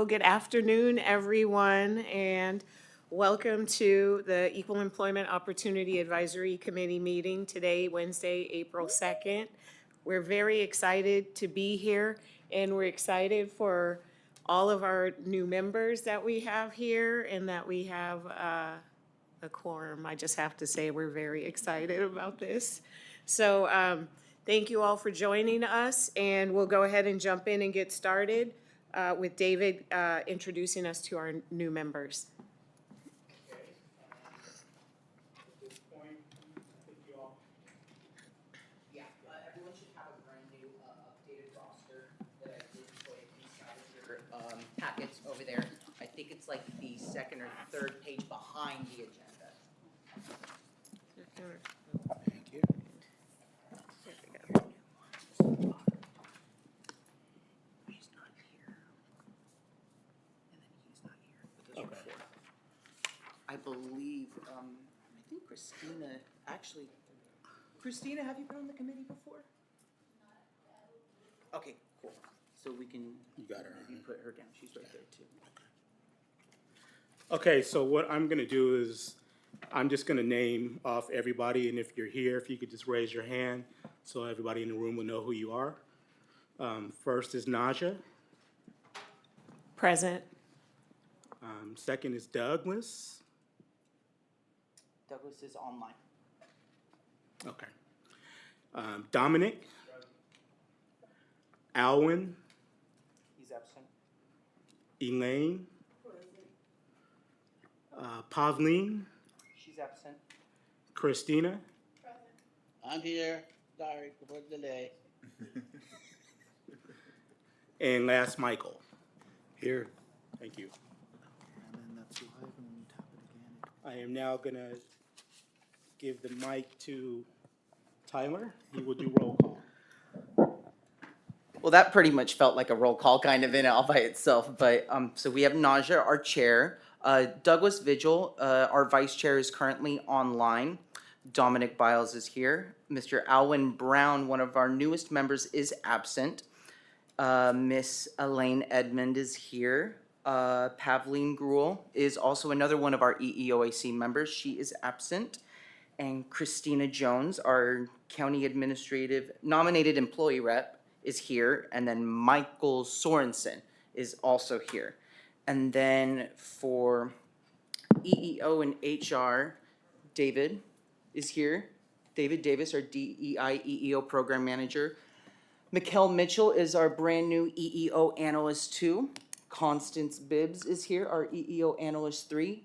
Hello, good afternoon, everyone, and welcome to the Equal Employment Opportunity Advisory Committee meeting today, Wednesday, April 2nd. We're very excited to be here, and we're excited for all of our new members that we have here and that we have a quorum. I just have to say, we're very excited about this. So thank you all for joining us, and we'll go ahead and jump in and get started with David introducing us to our new members. Okay. At this point, I think you all. Yeah, everyone should have a brand new updated roster that I did put inside of your packets over there. I think it's like the second or third page behind the agenda. Thank you. He's not here. And then he's not here. But those are Okay. four. I believe, I think Christina, have you been on the committee before? Okay, cool. So we can, You got her. maybe put her down. She's right there too. Okay, so what I'm gonna do is, I'm just gonna name off everybody, and if you're here, if you could just raise your hand, so everybody in the room will know who you are. First is Naja. Present. Second is Douglas. Douglas is online. Okay. Dominic. Alwyn. He's absent. Elaine. Pavleen. She's absent. Christina. I'm here. Sorry for the delay. And last, Michael. Here. Thank you. And then that's live, and when you tap it again, I am now gonna give the mic to Tyler. He will do roll call. Well, that pretty much felt like a roll call kind of in all by itself, but, so we have Naja, our chair. Douglas Vigil, our vice chair, is currently online. Dominic Biles is here. Mr. Alwyn Brown, one of our newest members, is absent. Miss Elaine Edmond is here. Pavleen Gruel is also another one of our EEOAC members. She is absent. And Christina Jones, our county administrative nominated employee rep, is here. And then Michael Sorensen is also here. And then for EEO and HR, David is here. David Davis, our DEI EEO program manager. Mikkel Mitchell is our brand new EEO analyst 2. Constance Bibbs is here, our EEO analyst 3.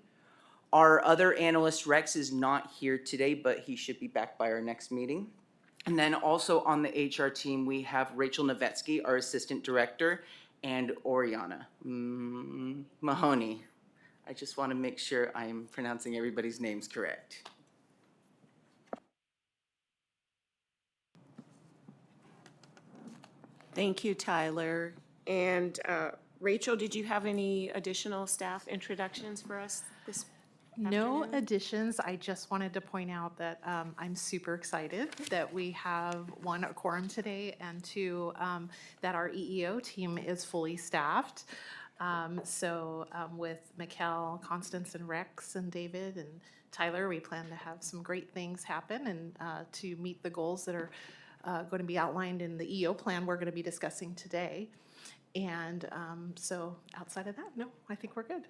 Our other analyst Rex is not here today, but he should be back by our next meeting. And then also on the HR team, we have Rachel Novetsky, our assistant director, and Oriana Mahoney. I just want to make sure I'm pronouncing everybody's names correct. Thank you, Tyler. And Rachel, did you have any additional staff introductions for us this No afternoon? additions. I just wanted to point out that I'm super excited that we have, one, a quorum today, and two, that our EEO team is fully staffed. With Mikkel, Constance, and Rex, and David, and Tyler, we plan to have some great things happen and to meet the goals that are going to be outlined in the EEO plan we're going to be discussing today. And so outside of that, no, I think we're good.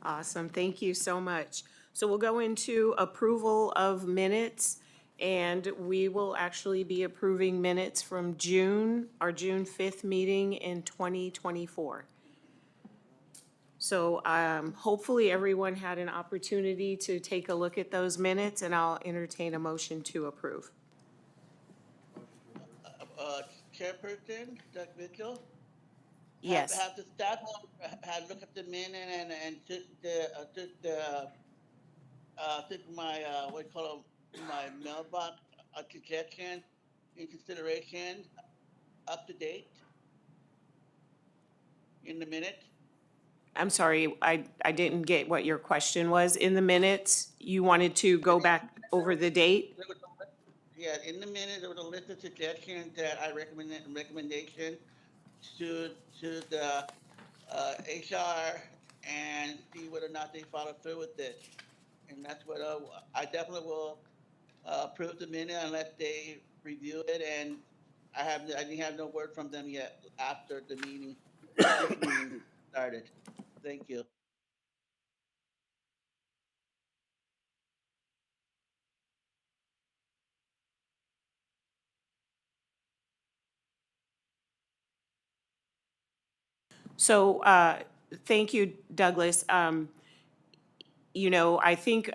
Awesome, thank you so much. So we'll go into approval of minutes, and we will actually be approving minutes from June, our June 5th meeting in 2024. So hopefully everyone had an opportunity to take a look at those minutes, and I'll entertain a motion to approve. Chairperson, Doug Mitchell. Yes. Have the staff had looked at the minute and took my what do you call them, my mailbox suggestion in consideration, up to date in the minute. I'm sorry, I didn't get what your question was. In the minutes, you wanted to go back over the date? There was Yeah, in the minute, there was a list of suggestions that I recommendation to the HR and see whether or not they follow through with it. And that's what, I definitely will, approve the minute unless they review it, and I didn't have no word from them yet after the meeting, this meeting started. Thank you. So, thank you, Douglas. You know, I think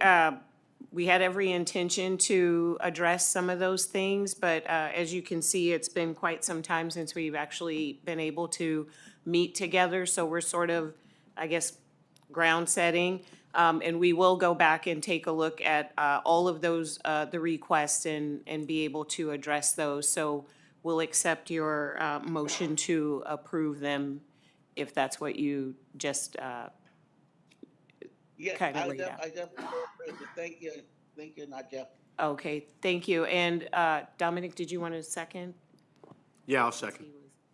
we had every intention to address some of those things, but as you can see, it's been quite some time since we've actually been able to meet together, so we're sort of, I guess, ground setting. And we will go back and take a look at all of those, the requests and be able to address those. So we'll accept your motion to approve them if that's what you just Yes, kind of laid out. I definitely will approve it. Thank you, Nadia. Okay, thank you. And Dominic, did you want a second? Yeah, I'll second.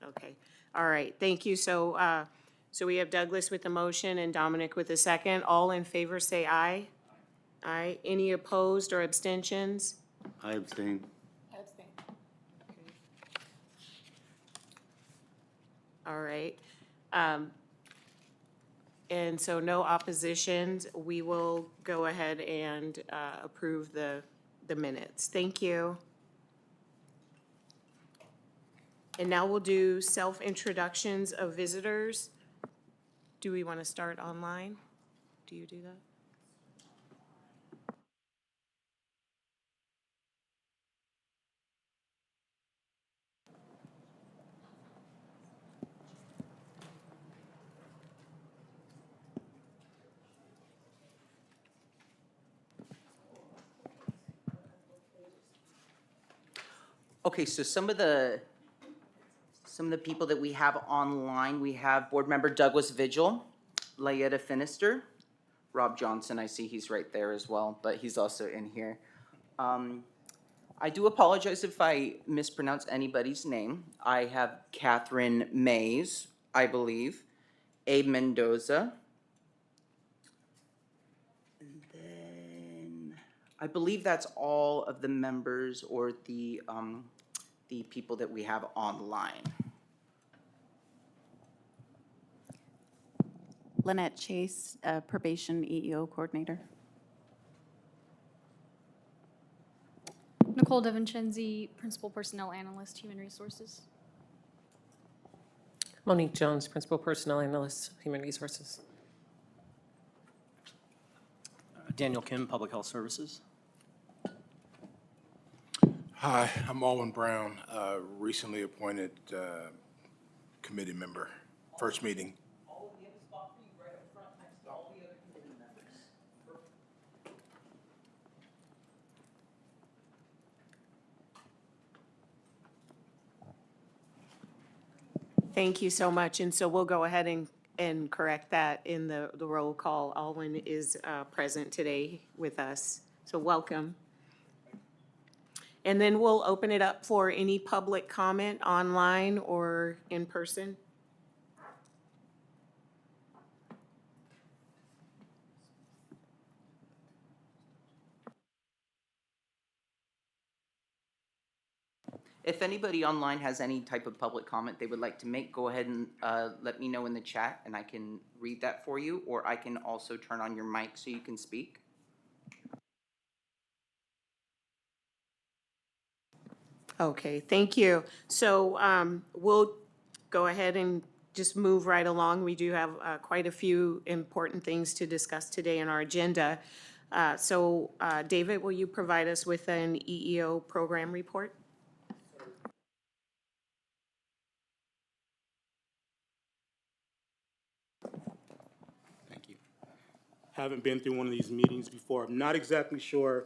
Okay, all right, thank you. So, so we have Douglas with the motion and Dominic with the second. All in favor, say aye. Aye. Any opposed or abstentions? I abstain. All right. And so no oppositions. We will go ahead and approve the minutes. Thank you. And now we'll do self-introductions of visitors. Do we want to start online? Do you do that? Okay, so some of the people that we have online, we have Board Member Douglas Vigil, Layetta Finister, Rob Johnson, I see he's right there as well, but he's also in here. I do apologize if I mispronounce anybody's name. I have Catherine Mays, I believe, Abe Mendoza. And then, I believe that's all of the members or the people that we have online. Lynette Chase, probation EEO coordinator. Nicole DeVincenzi, Principal Personnel Analyst, Human Resources. Monique Jones, Principal Personnel Analyst, Human Resources. Daniel Kim, Public Health Services. Hi, I'm Alwyn Brown, recently appointed committee member. First meeting. We have a spot for you right up front next to all the other committee members. Thank you so much. And so we'll go ahead and correct that in the roll call. Alwyn is present today with us, so welcome. And then we'll open it up for any public comment online or in person. If anybody online has any type of public comment they would like to make, go ahead and let me know in the chat and I can read that for you, or I can also turn on your mic so you can speak. Okay, thank you. So we'll go ahead and just move right along. We do have quite a few important things to discuss today in our agenda. So David, will you provide us with an EEO program report? Thank you. Haven't been through one of these meetings before. I'm not exactly sure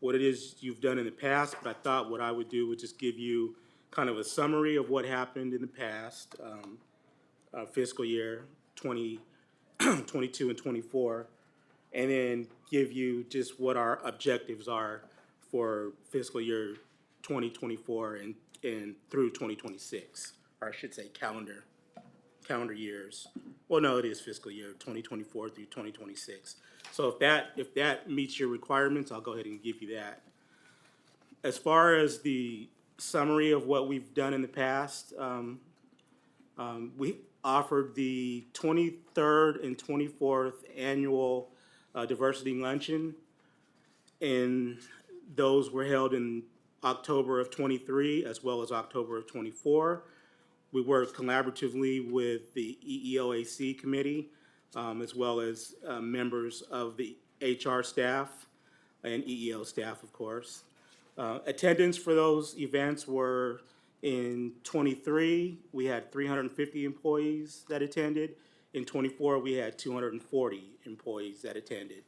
what it is you've done in the past, but I thought what I would do would just give you kind of a summary of what happened in the past, fiscal year 2022 and 24, and then give you just what our objectives are for fiscal year 2024 and through 2026, or I should say calendar calendar years. Well, no, it is fiscal year 2024 through 2026. So if that meets your requirements, I'll go ahead and give you that. As far as the summary of what we've done in the past, we offered the 23rd and 24th annual diversity luncheon, and those were held in October of '23 as well as October of '24. We worked collaboratively with the EEOAC committee, as well as members of the HR staff and EEO staff, of course. Attendance for those events were in '23, we had 350 employees that attended. In '24, we had 240 employees that attended.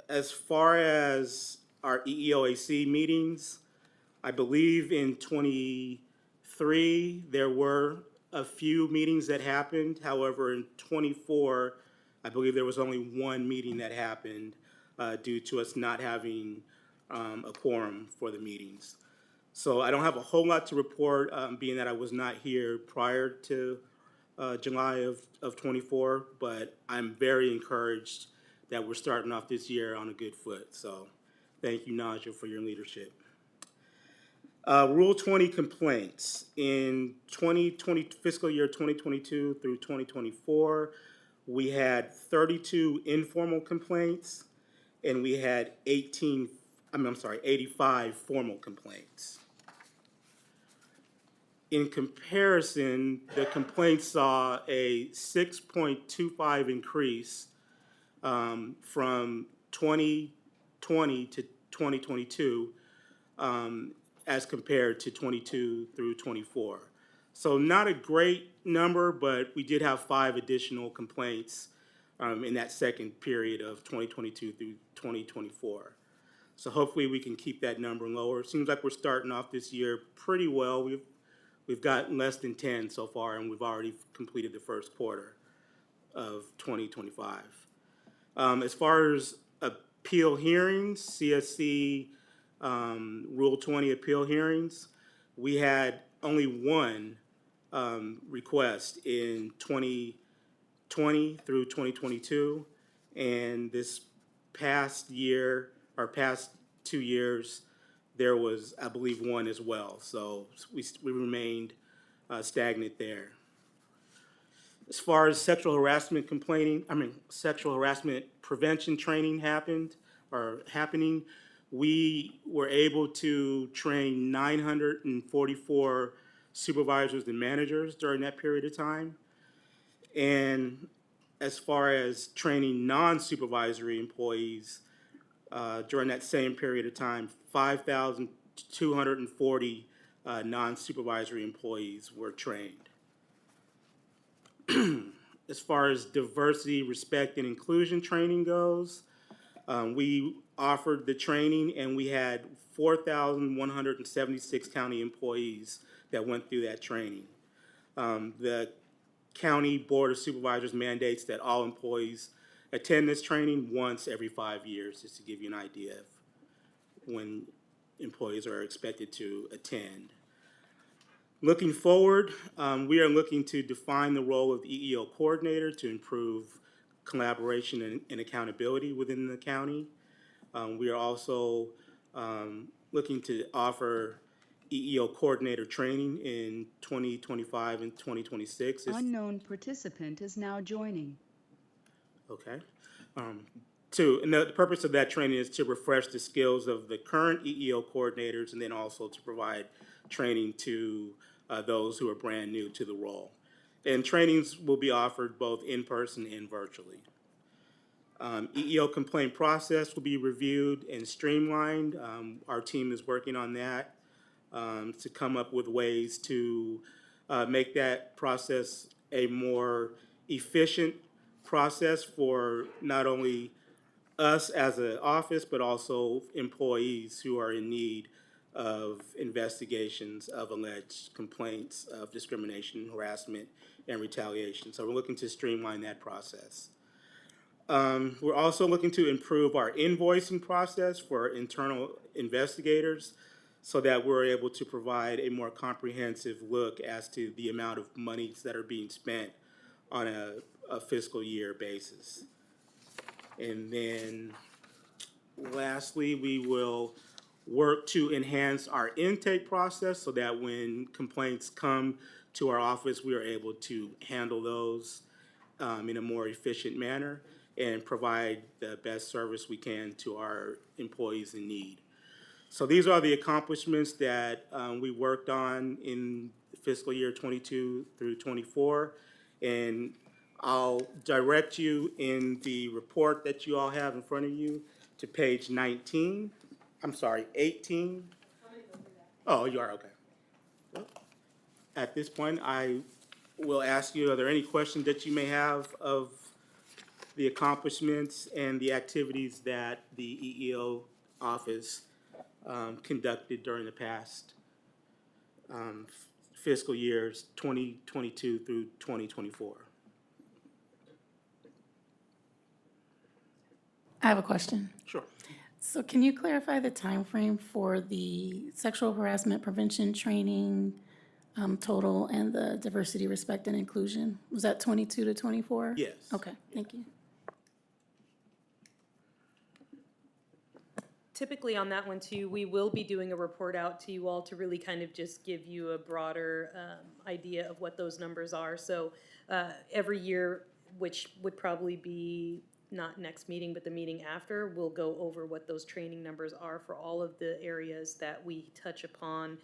As far as our EEOAC meetings, I believe in '23, there were a few meetings that happened. However, in '24, I believe there was only one meeting that happened due to us not having a quorum for the meetings. So I don't have a whole lot to report, being that I was not here prior to July of '24, but I'm very encouraged that we're starting off this year on a good foot. So thank you, Naja, for your leadership. Rule 20 complaints. In 2020, fiscal year 2022 through 2024, we had 32 informal complaints, and we had 85 formal complaints. In comparison, the complaints saw a 6.25 increase from 2020 to 2022 as compared to 22 through 24. So not a great number, but we did have 5 additional complaints in that second period of 2022 through 2024. So hopefully we can keep that number lower. It seems like we're starting off this year pretty well. We've got less than 10 so far, and we've already completed the first quarter of 2025. As far as appeal hearings, CSC Rule 20 appeal hearings, we had only one request in 2020 through 2022, and this past year, or past 2 years, there was, I believe, one as well. So we remained stagnant there. As far as sexual harassment sexual harassment prevention training happening, we were able to train 944 supervisors and managers during that period of time. And as far as training non-supervisory employees, during that same period of time, 5,240 non-supervisory employees were trained. As far as diversity, respect, and inclusion training goes, we offered the training, and we had 4,176 county employees that went through that training. The County Board of Supervisors mandates that all employees attend this training once every 5 years, just to give you an idea of when employees are expected to attend. Looking forward, we are looking to define the role of the EEO coordinator to improve collaboration and accountability within the county. We are also looking to offer EEO coordinator training in 2025 and 2026. Unknown participant is now joining. Okay. And the purpose of that training is to refresh the skills of the current EEO coordinators, and then also to provide training to those who are brand new to the role. And trainings will be offered both in person and virtually. EEO complaint process will be reviewed and streamlined. Our team is working on that to come up with ways to make that process a more efficient process for not only us as an office, but also employees who are in need of investigations of alleged complaints of discrimination, harassment, and retaliation. So we're looking to streamline that process. We're also looking to improve our invoicing process for internal investigators. so that we're able to provide a more comprehensive look as to the amount of monies that are being spent on a fiscal year basis. And then lastly, we will work to enhance our intake process so that when complaints come to our office, we are able to handle those in a more efficient manner and provide the best service we can to our employees in need. So these are the accomplishments that we worked on in fiscal year 22 through 24. And I'll direct you in the report that you all have in front of you to page 19. I'm sorry, 18. Oh, you are, okay. Well, at this point, I will ask you, are there any questions that you may have of the accomplishments and the activities that the EEO office conducted during the past fiscal years 2022 through 2024? I have a question. Sure. So can you clarify the time frame for the sexual harassment prevention training total and the diversity, respect, and inclusion? Was that 22 to 24? Yes. Okay, thank you. Typically on that one too, we will be doing a report out to you all to really kind of just give you a broader idea of what those numbers are. So every year, which would probably be not next meeting, but the meeting after, we'll go over what those training numbers are for all of the areas that we touch upon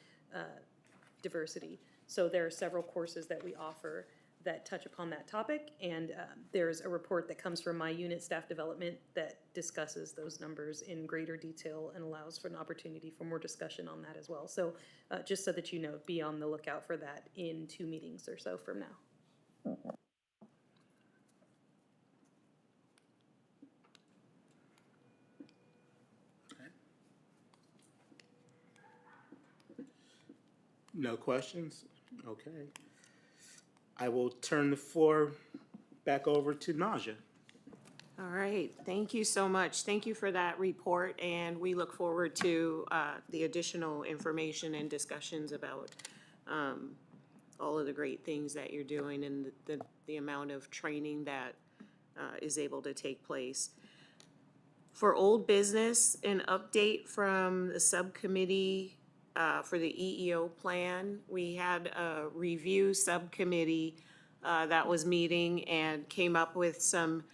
diversity. So there are several courses that we offer that touch upon that topic, and there's a report that comes from my unit staff development that discusses those numbers in greater detail and allows for an opportunity for more discussion on that as well. So just so that you know, be on the lookout for that in 2 meetings or so from now. No questions? Okay. I will turn the floor back over to Naja. All right, thank you so much. Thank you for that report, and we look forward to the additional information and discussions about all of the great things that you're doing and the amount of training that is able to take place. For old business, an update from the subcommittee for the EEO plan. We had a review subcommittee that was meeting and came up with some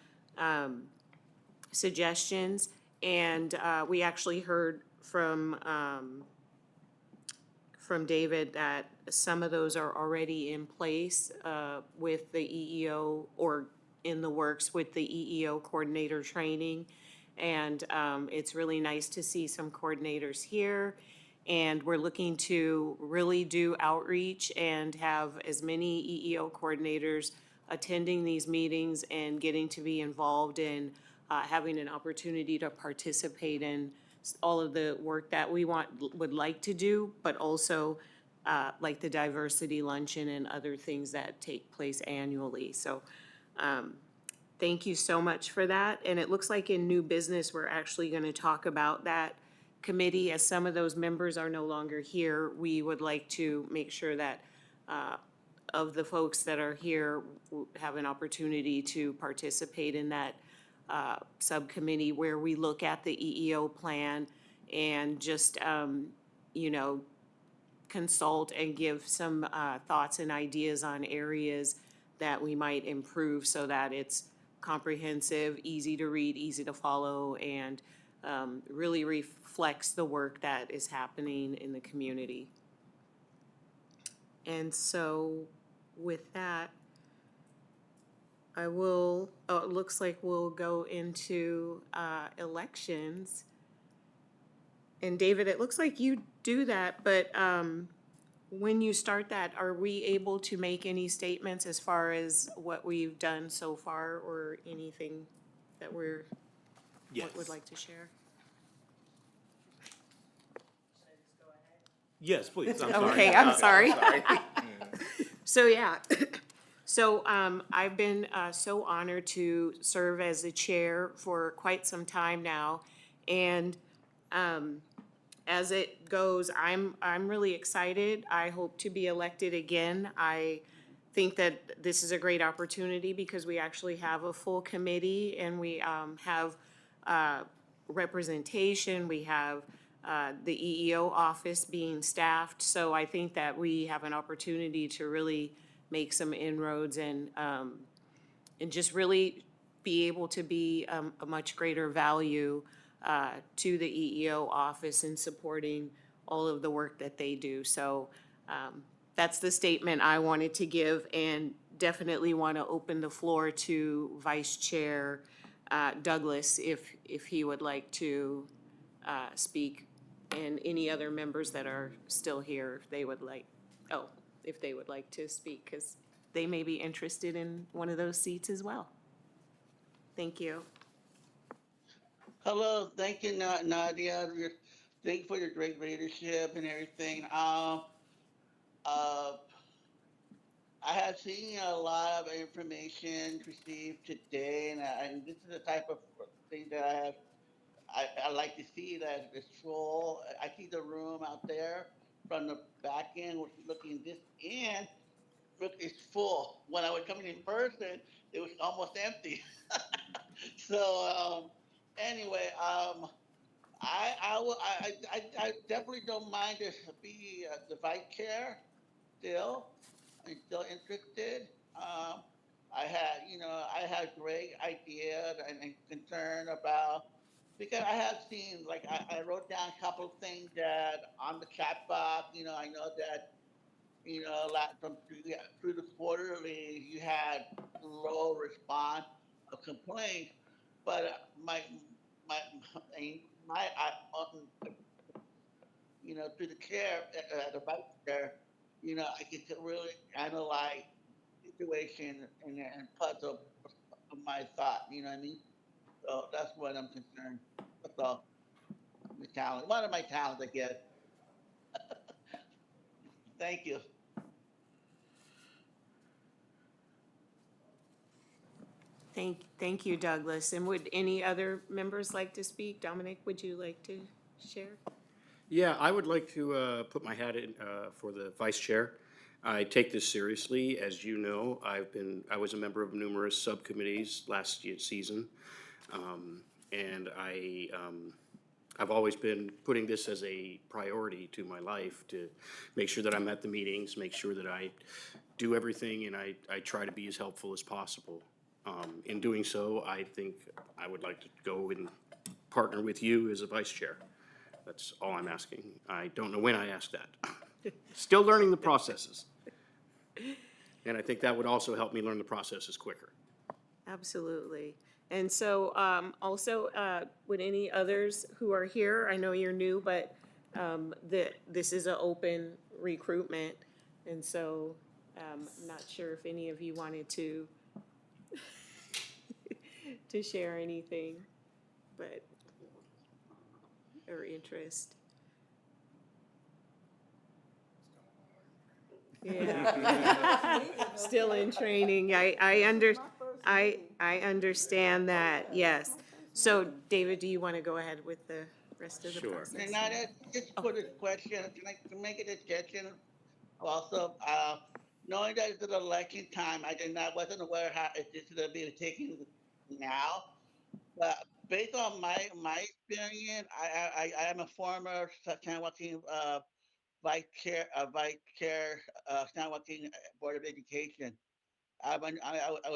suggestions, and we actually heard from David that some of those are already in place with the EEO or in the works with the EEO coordinator training. And it's really nice to see some coordinators here. And we're looking to really do outreach and have as many EEO coordinators attending these meetings and getting to be involved in having an opportunity to participate in all of the work that we would like to do, but also like the diversity luncheon and other things that take place annually. So thank you so much for that. And it looks like in new business, we're actually going to talk about that committee. As some of those members are no longer here, we would like to make sure that of the folks that are here have an opportunity to participate in that subcommittee where we look at the EEO plan and just, consult and give some thoughts and ideas on areas that we might improve so that it's comprehensive, easy to read, easy to follow, and really reflects the work that is happening in the community. And so with that, it looks like we'll go into elections. And David, it looks like you do that, but when you start that, are we able to make any statements as far as what we've done so far or anything that would like to share? Yes, please. I'm sorry. Okay, I'm sorry. So, yeah. So I've been so honored to serve as the chair for quite some time now. And as it goes, I'm really excited. I hope to be elected again. I think that this is a great opportunity because we actually have a full committee and we have representation. We have the EEO office being staffed. So I think that we have an opportunity to really make some inroads and just really be able to be a much greater value to the EEO office in supporting all of the work that they do. So that's the statement I wanted to give, and definitely want to open the floor to Vice Chair Douglas if he would like to speak, and any other members that are still here, if they would like, if they would like to speak, because they may be interested in one of those seats as well. Thank you. Hello, thank you, Nadia. Thank you for your great leadership and everything. I have seen a lot of information received today, and this is the type of thing that I like to see that it's full. I see the room out there from the back end, looking this in, look, it's full. When I was coming in person, it was almost empty. So anyway, I definitely don't mind to be the vice chair still. I'm still interested. I had great ideas and concern about, because I have seen, like, I wrote down a couple of things that on the chat box, I know that, a lot from through the quarterly, you had low response of complaints, but my, through the chair, the vice chair, I get to really analyze situation and puzzle my thought. You know what I mean? So that's what I'm concerned. That's all. My talent. One of my talents, I guess. Thank you. Thank you, Douglas. And would any other members like to speak? Dominic, would you like to share? Yeah, I would like to put my hat in for the vice chair. I take this seriously. As you know, I was a member of numerous subcommittees last season. And I've always been putting this as a priority to my life, to make sure that I'm at the meetings, make sure that I do everything, and I try to be as helpful as possible. In doing so, I think I would like to go and partner with you as a vice chair. That's all I'm asking. I don't know when I asked that. Still learning the processes. And I think that would also help me learn the processes quicker. Absolutely. And so also, would any others who are here, I know you're new, but this is an open recruitment. And so I'm not sure if any of you wanted to to share anything, but, or interest. Yeah. Still in training. I understand that, yes. So David, do you want to go ahead with the rest of the Sure. process? And now just for this question, can I make a suggestion? Also, knowing that it's an election time, wasn't aware how if this is going to be taken now. But based on my experience, I am a former San Joaquin vice chair, San Joaquin Board of Education. I was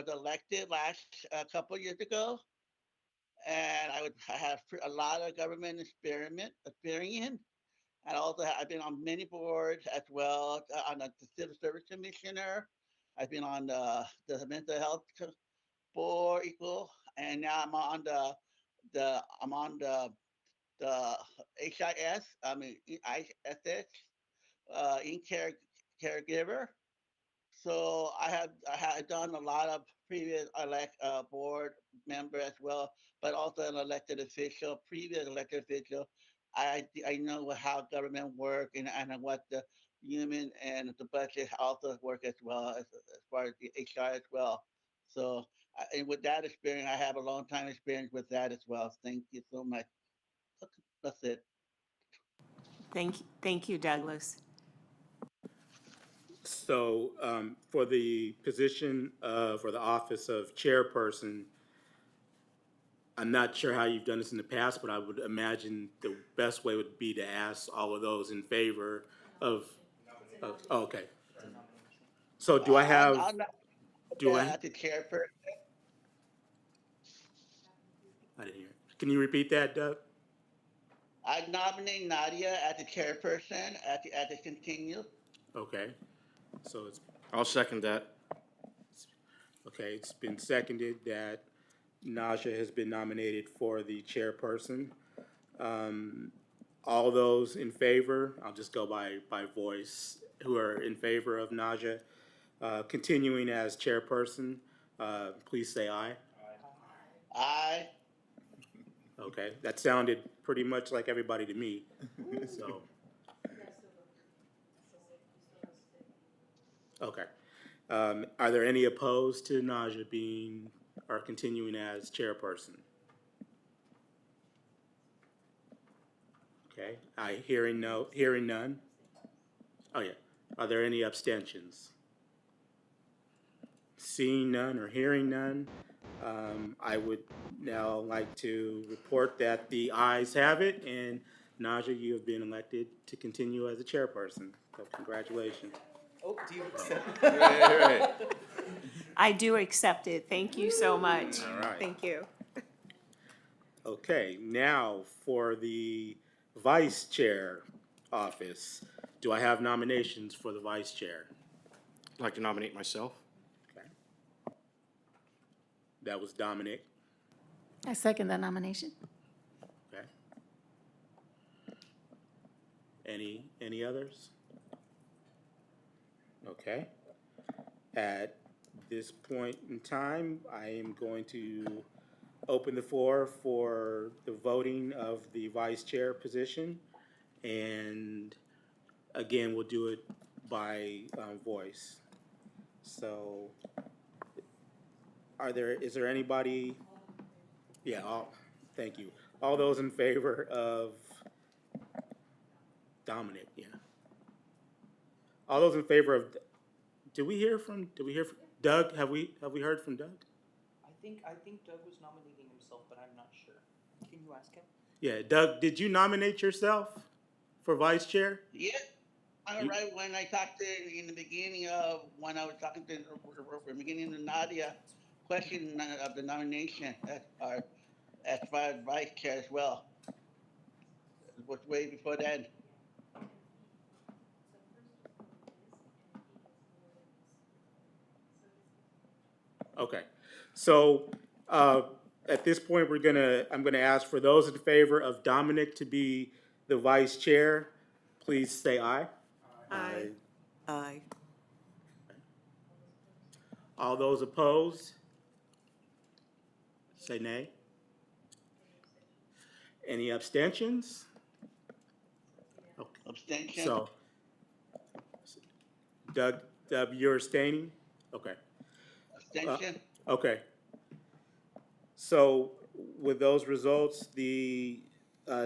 elected last a couple years ago, and I have a lot of government experience. And also, I've been on many boards as well. On the Civil Service Commissioner, I've been on the Mental Health Board, equal, and now I'm on the HIS. I mean ISS, in caregiver. So I have done a lot of previous board member as well, but also an elected official, previous elected official. I know how government work and what the human and the budget also work as well as far as the HR as well. So and with that experience, I have a long time experience with that as well. Thank you so much. That's it. Thank you, Douglas. So, for the position for the office of chairperson, I'm not sure how you've done this in the past, but I would imagine the best way would be to ask all of those in favor of, oh, okay. So do I have, I'm not, do I, at the chairperson. I didn't hear. Can you repeat that, Doug? I nominate Nadia as the chairperson at the continue. Okay, so it's, I'll second that. okay, it's been seconded that Naja has been nominated for the chairperson. All those in favor, I'll just go by voice, who are in favor of Naja continuing as chairperson, please say aye. Aye. Okay, that sounded pretty much like everybody to me, so. Okay. Are there any opposed to Naja being, or continuing as chairperson? Okay, hearing none. Oh, yeah. Are there any abstentions? Seeing none or hearing none, I would now like to report that the ayes have it, and Naja, you have been elected to continue as a chairperson. So congratulations. Oh, do you accept? I do accept it. Thank you so much. All right. Thank you. Okay, now for the vice chair office. Do I have nominations for the vice chair? I'd like to nominate myself. Okay. That was Dominic. I second that nomination. Okay. Any others? Okay. At this point in time, I am going to open the floor for the voting of the vice chair position. And again, we'll do it by voice. So is there anybody? Yeah, thank you. All those in favor of Dominic, yeah. All those in favor of, did we hear from Doug? Have we heard from Doug? I think Doug was nominating himself, but I'm not sure. Can you ask him? Yeah, Doug, did you nominate yourself for vice chair? Yeah. All right. When I talked to in the beginning of when I was talking to the beginning of Nadia question of the nomination as far as vice chair as well. It was way before that. Okay, so at this point, I'm gonna ask for those in favor of Dominic to be the vice chair, please say aye. Aye. Aye. All those opposed, say nay. Any abstentions? Okay, Abstention. so Doug, you're abstaining? Okay. Abstention. Okay. So with those results, the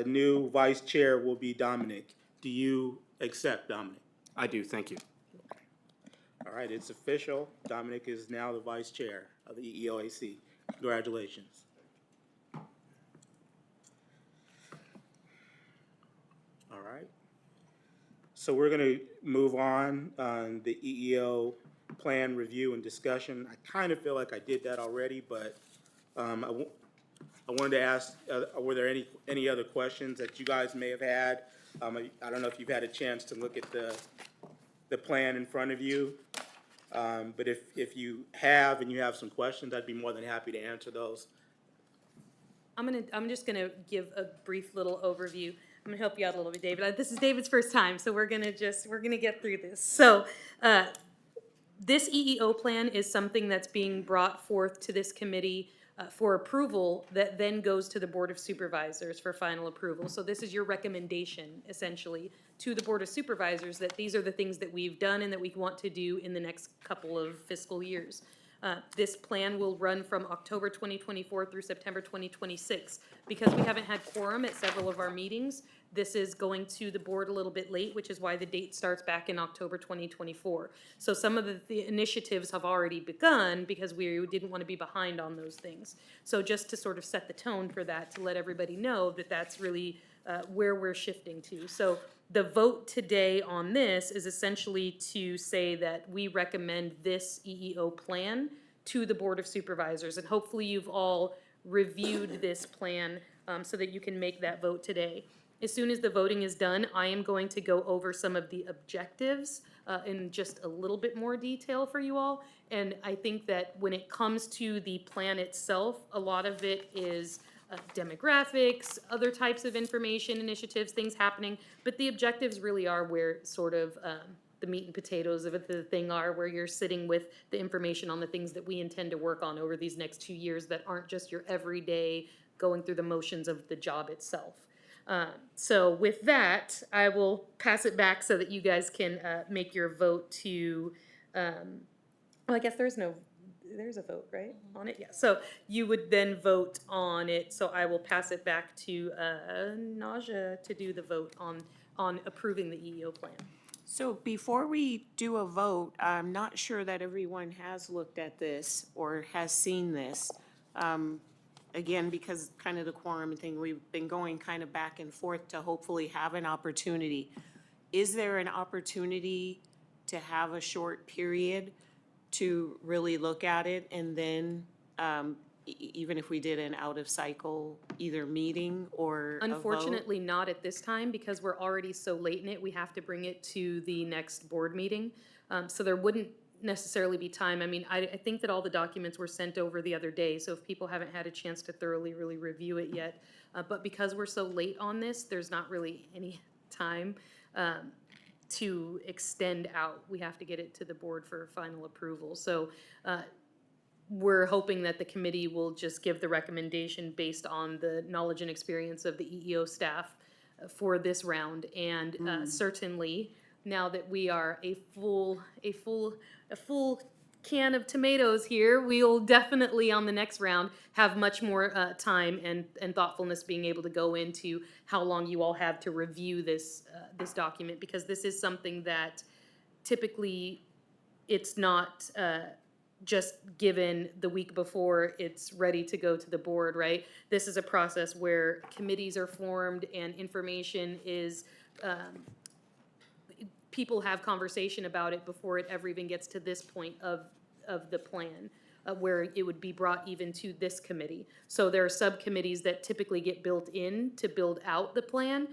new vice chair will be Dominic. Do you accept, Dominic? I do, thank you. All right, it's official. Dominic is now the vice chair of the EEOAC. Congratulations. All right. So we're going to move on the EEO plan review and discussion. I kind of feel like I did that already, but I wanted to ask, were there any other questions that you guys may have had? I don't know if you've had a chance to look at the plan in front of you, but if you have and you have some questions, I'd be more than happy to answer those. I'm just gonna give a brief little overview. I'm gonna help you out a little bit, David. This is David's first time, so we're gonna get through this. So, this EEO plan is something that's being brought forth to this committee for approval that then goes to the Board of Supervisors for final approval. So this is your recommendation, essentially, to the Board of Supervisors that these are the things that we've done and that we want to do in the next couple of fiscal years. This plan will run from October 2024 through September 2026. Because we haven't had quorum at several of our meetings, this is going to the board a little bit late, which is why the date starts back in October 2024. So some of the initiatives have already begun because we didn't want to be behind on those things. So just to sort of set the tone for that, to let everybody know that that's really where we're shifting to. So the vote today on this is essentially to say that we recommend this EEO plan to the Board of Supervisors. And hopefully you've all reviewed this plan so that you can make that vote today. As soon as the voting is done, I am going to go over some of the objectives in just a little bit more detail for you all. And I think that when it comes to the plan itself, a lot of it is demographics, other types of information, initiatives, things happening. But the objectives really are where sort of the meat and potatoes of the thing are, where you're sitting with the information on the things that we intend to work on over these next 2 years that aren't just your everyday going through the motions of the job itself. So with that, I will pass it back so that you guys can make your vote to, well, I guess there's a vote, right, on it? Yeah, so you would then vote on it, so I will pass it back to Naja to do the vote on approving the EEO plan. So before we do a vote, I'm not sure that everyone has looked at this or has seen this. Again, because kind of the quorum thing, we've been going kind of back and forth to hopefully have an opportunity. Is there an opportunity to have a short period to really look at it and then, even if we did an out-of-cycle either meeting or a vote? Unfortunately, not at this time, because we're already so late in it, we have to bring it to the next board meeting. So there wouldn't necessarily be time. I mean, I think that all the documents were sent over the other day, so if people haven't had a chance to thoroughly really review it yet, but because we're so late on this, there's not really any time to extend out. We have to get it to the board for final approval. So we're hoping that the committee will just give the recommendation based on the knowledge and experience of the EEO staff for this round. And certainly, now that we are a full can of tomatoes here, we'll definitely on the next round have much more time and thoughtfulness being able to go into how long you all have to review this this document, because this is something that typically it's not just given the week before it's ready to go to the board, right? This is a process where committees are formed and information is people have conversation about it before it ever even gets to this point of the plan, where it would be brought even to this committee. So there are subcommittees that typically get built in to build out the plan.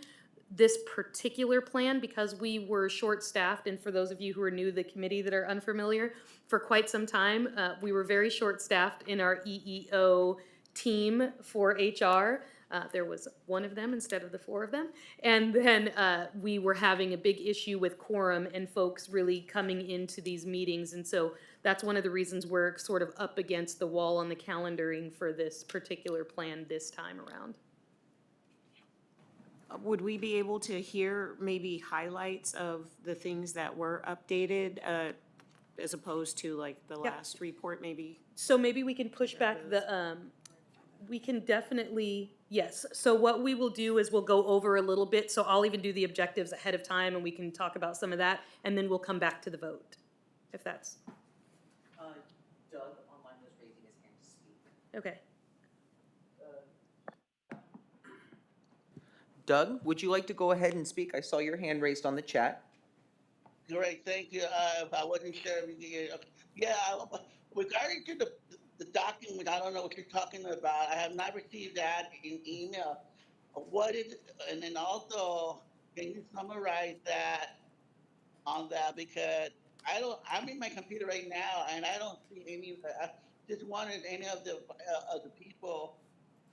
This particular plan, because we were short-staffed, and for those of you who are new to the committee that are unfamiliar, for quite some time, we were very short-staffed in our EEO team for HR. There was one of them instead of the four of them. And then we were having a big issue with quorum and folks really coming into these meetings. And so that's one of the reasons we're sort of up against the wall on the calendaring for this particular plan this time around. Would we be able to hear maybe highlights of the things that were updated, as opposed to like the Yeah. last report, maybe? So maybe we can push back the, we can definitely, yes. So what we will do is we'll go over a little bit, so I'll even do the objectives ahead of time and we can talk about some of that, and then we'll come back to the vote, if that's, Doug online was raising his hand to speak. okay. Doug, would you like to go ahead and speak? I saw your hand raised on the chat. Great, thank you. I wasn't sure if you could, yeah, regarding to the document, I don't know what you're talking about. I have not received that in email. What is, and then also, can you summarize that on that? Because I'm in my computer right now and I don't see any, I just wondered if any of the people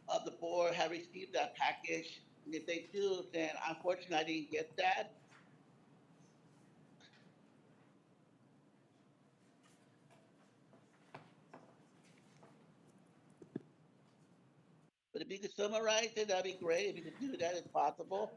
of the board have received that package. And if they do, then unfortunately I didn't get that. But if you could summarize it, that'd be great. If you could do that, if possible.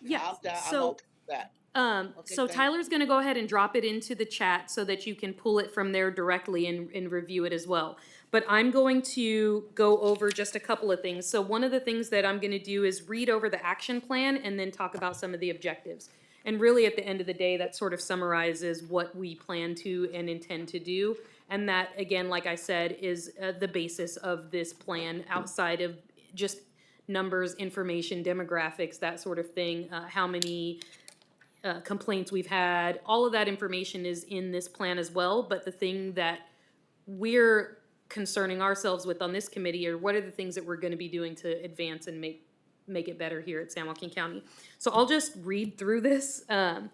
Yeah, I'm so- okay with that. So thanks. Tyler's gonna go ahead and drop it into the chat so that you can pull it from there directly and review it as well. But I'm going to go over just a couple of things. So one of the things that I'm gonna do is read over the action plan and then talk about some of the objectives. And really, at the end of the day, that sort of summarizes what we plan to and intend to do. And that, again, like I said, is the basis of this plan outside of just numbers, information, demographics, that sort of thing, how many complaints we've had. All of that information is in this plan as well, but the thing that we're concerning ourselves with on this committee are what are the things that we're gonna be doing to advance and make it better here at San Joaquin County. So I'll just read through this, and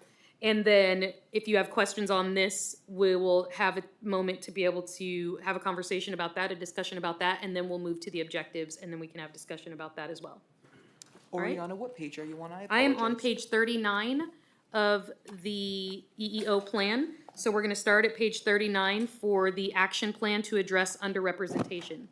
then if you have questions on this, we will have a moment to be able to have a conversation about that, a discussion about that, and then we'll move to the objectives, and then we can have discussion about that as well. right. Oriana, what page are you on? I am on page 39 of the EEO plan. So we're gonna start at page 39 for the action plan to address underrepresentation.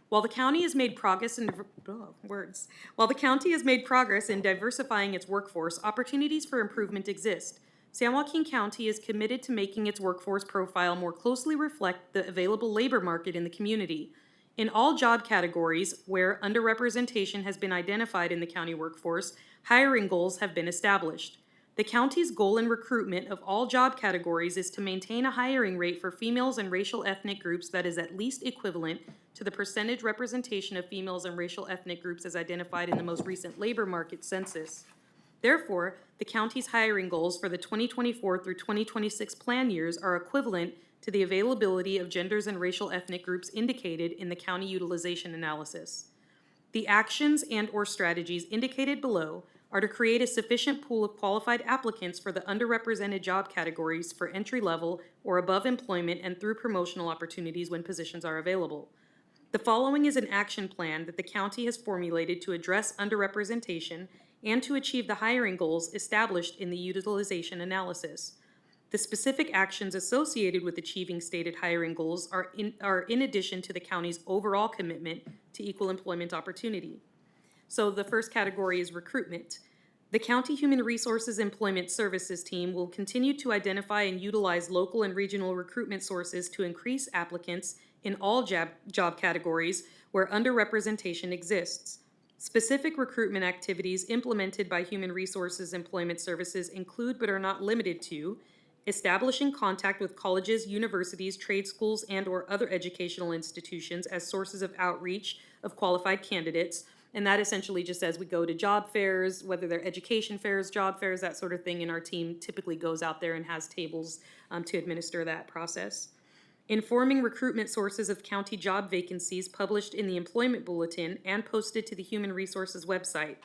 While the county has made progress in, While the county has made progress in diversifying its workforce, opportunities for improvement exist. San Joaquin County is committed to making its workforce profile more closely reflect the available labor market in the community. In all job categories where underrepresentation has been identified in the county workforce, hiring goals have been established. The county's goal in recruitment of all job categories is to maintain a hiring rate for females and racial ethnic groups that is at least equivalent to the percentage representation of females and racial ethnic groups as identified in the most recent labor market census. Therefore, the county's hiring goals for the 2024 through 2026 plan years are equivalent to the availability of genders and racial ethnic groups indicated in the county utilization analysis. The actions and/or strategies indicated below are to create a sufficient pool of qualified applicants for the underrepresented job categories for entry-level or above employment and through promotional opportunities when positions are available. The following is an action plan that the county has formulated to address underrepresentation and to achieve the hiring goals established in the utilization analysis. The specific actions associated with achieving stated hiring goals are in addition to the county's overall commitment to equal employment opportunity. So the first category is recruitment. The County Human Resources Employment Services team will continue to identify and utilize local and regional recruitment sources to increase applicants in all job categories where underrepresentation exists. Specific recruitment activities implemented by Human Resources Employment Services include but are not limited to establishing contact with colleges, universities, trade schools, and/or other educational institutions as sources of outreach of qualified candidates. And that essentially just says we go to job fairs, whether they're education fairs, job fairs, that sort of thing, and our team typically goes out there and has tables to administer that process. Informing recruitment sources of county job vacancies published in the Employment Bulletin and posted to the Human Resources website.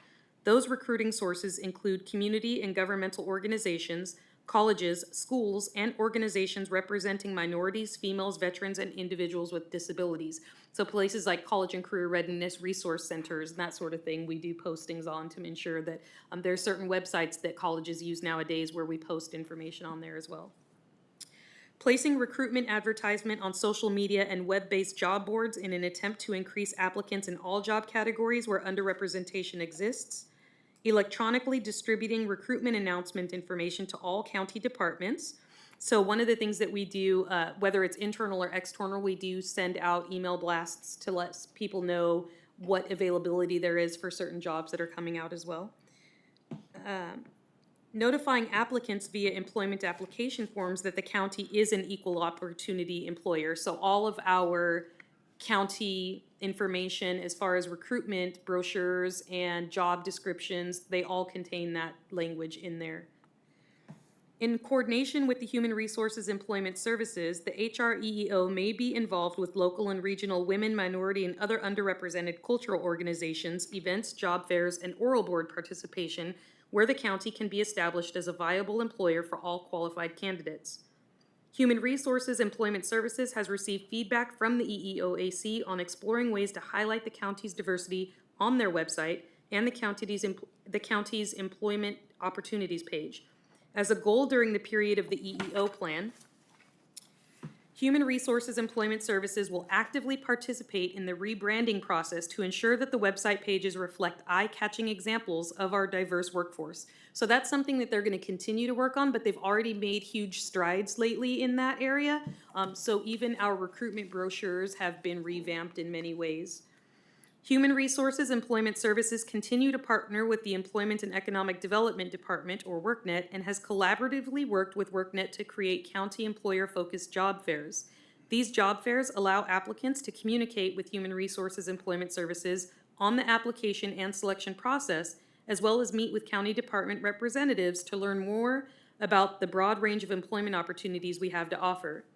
Those recruiting sources include community and governmental organizations, colleges, schools, and organizations representing minorities, females, veterans, and individuals with disabilities. So places like college and career readiness resource centers and that sort of thing, we do postings on to ensure that there are certain websites that colleges use nowadays where we post information on there as well. Placing recruitment advertisement on social media and web-based job boards in an attempt to increase applicants in all job categories where underrepresentation exists. Electronically distributing recruitment announcement information to all county departments. So one of the things that we do, whether it's internal or external, we do send out email blasts to let people know what availability there is for certain jobs that are coming out as well. Notifying applicants via employment application forms that the county is an equal opportunity employer. So all of our county information as far as recruitment brochures and job descriptions, they all contain that language in there. In coordination with the Human Resources Employment Services, the HREEO may be involved with local and regional women, minority, and other underrepresented cultural organizations, events, job fairs, and oral board participation where the county can be established as a viable employer for all qualified candidates. Human Resources Employment Services has received feedback from the EEOAC on exploring ways to highlight the county's diversity on their website and the county's employment opportunities page. As a goal during the period of the EEO plan, Human Resources Employment Services will actively participate in the rebranding process to ensure that the website pages reflect eye-catching examples of our diverse workforce. So that's something that they're going to continue to work on, but they've already made huge strides lately in that area. So even our recruitment brochures have been revamped in many ways. Human Resources Employment Services continue to partner with the Employment and Economic Development Department, or WorkNet, and has collaboratively worked with WorkNet to create county employer-focused job fairs. These job fairs allow applicants to communicate with Human Resources Employment Services on the application and selection process, as well as meet with county department representatives to learn more about the broad range of employment opportunities we have to offer.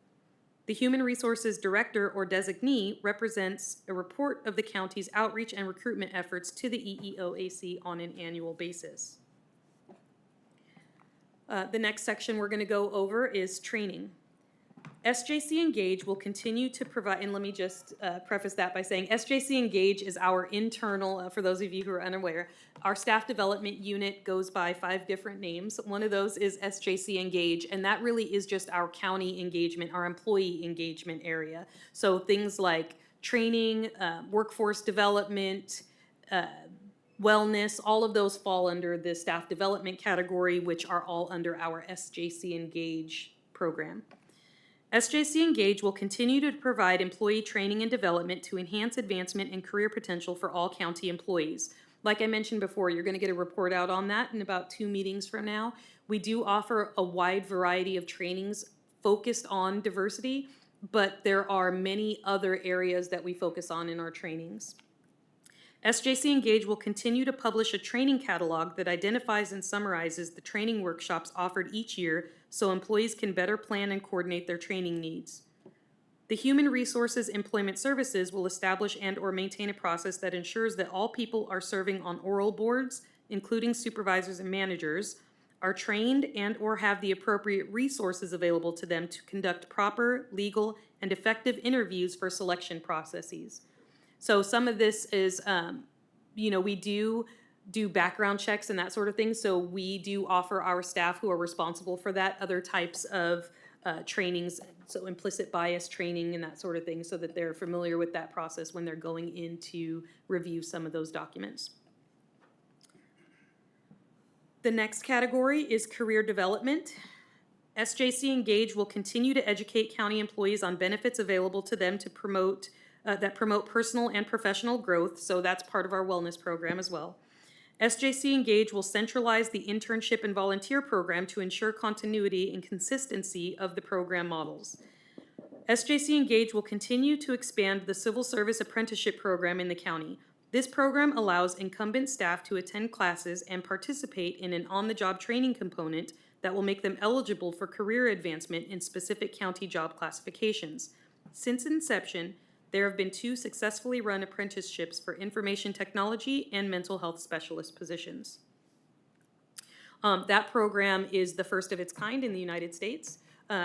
The Human Resources Director or designee represents a report of the county's outreach and recruitment efforts to the EEOAC on an annual basis. The next section we're going to go over is training. SJC Engage will continue to provide, and let me just preface that by saying SJC Engage is our internal, for those of you who are unaware, our staff development unit goes by 5 different names. One of those is SJC Engage, and that really is just our county engagement, our employee engagement area. So things like training, workforce development, wellness, all of those fall under the staff development category, which are all under our SJC Engage program. SJC Engage will continue to provide employee training and development to enhance advancement and career potential for all county employees. Like I mentioned before, you're going to get a report out on that in about 2 meetings from now. We do offer a wide variety of trainings focused on diversity, but there are many other areas that we focus on in our trainings. SJC Engage will continue to publish a training catalog that identifies and summarizes the training workshops offered each year so employees can better plan and coordinate their training needs. The Human Resources Employment Services will establish and/or maintain a process that ensures that all people are serving on oral boards, including supervisors and managers, are trained and/or have the appropriate resources available to them to conduct proper, legal, and effective interviews for selection processes. So some of this is, we do background checks and that sort of thing. So we do offer our staff who are responsible for that other types of trainings, so implicit bias training and that sort of thing, so that they're familiar with that process when they're going in to review some of those documents. The next category is career development. SJC Engage will continue to educate county employees on benefits available to them to promote personal and professional growth, so that's part of our wellness program as well. SJC Engage will centralize the internship and volunteer program to ensure continuity and consistency of the program models. SJC Engage will continue to expand the civil service apprenticeship program in the county. This program allows incumbent staff to attend classes and participate in an on-the-job training component that will make them eligible for career advancement in specific county job classifications. Since inception, there have been 2 successfully run apprenticeships for information technology and mental health specialist positions. That program is the first of its kind in the United States.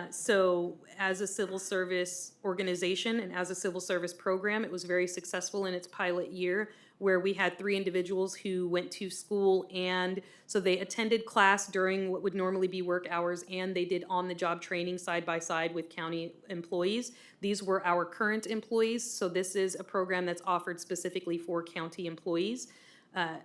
So as a civil service organization and as a civil service program, it was very successful in its pilot year, where we had 3 individuals who went to school, and so they attended class during what would normally be work hours, and they did on-the-job training side by side with county employees. These were our current employees, so this is a program that's offered specifically for county employees.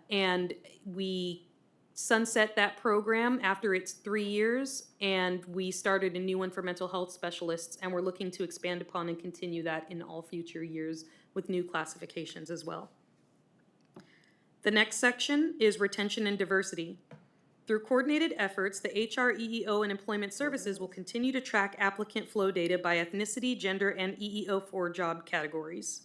And we sunset that program after its 3 years, and we started a new one for mental health specialists, and we're looking to expand upon and continue that in all future years with new classifications as well. The next section is retention and diversity. Through coordinated efforts, the HR, EEO, and Employment Services will continue to track applicant flow data by ethnicity, gender, and EEO4 job categories.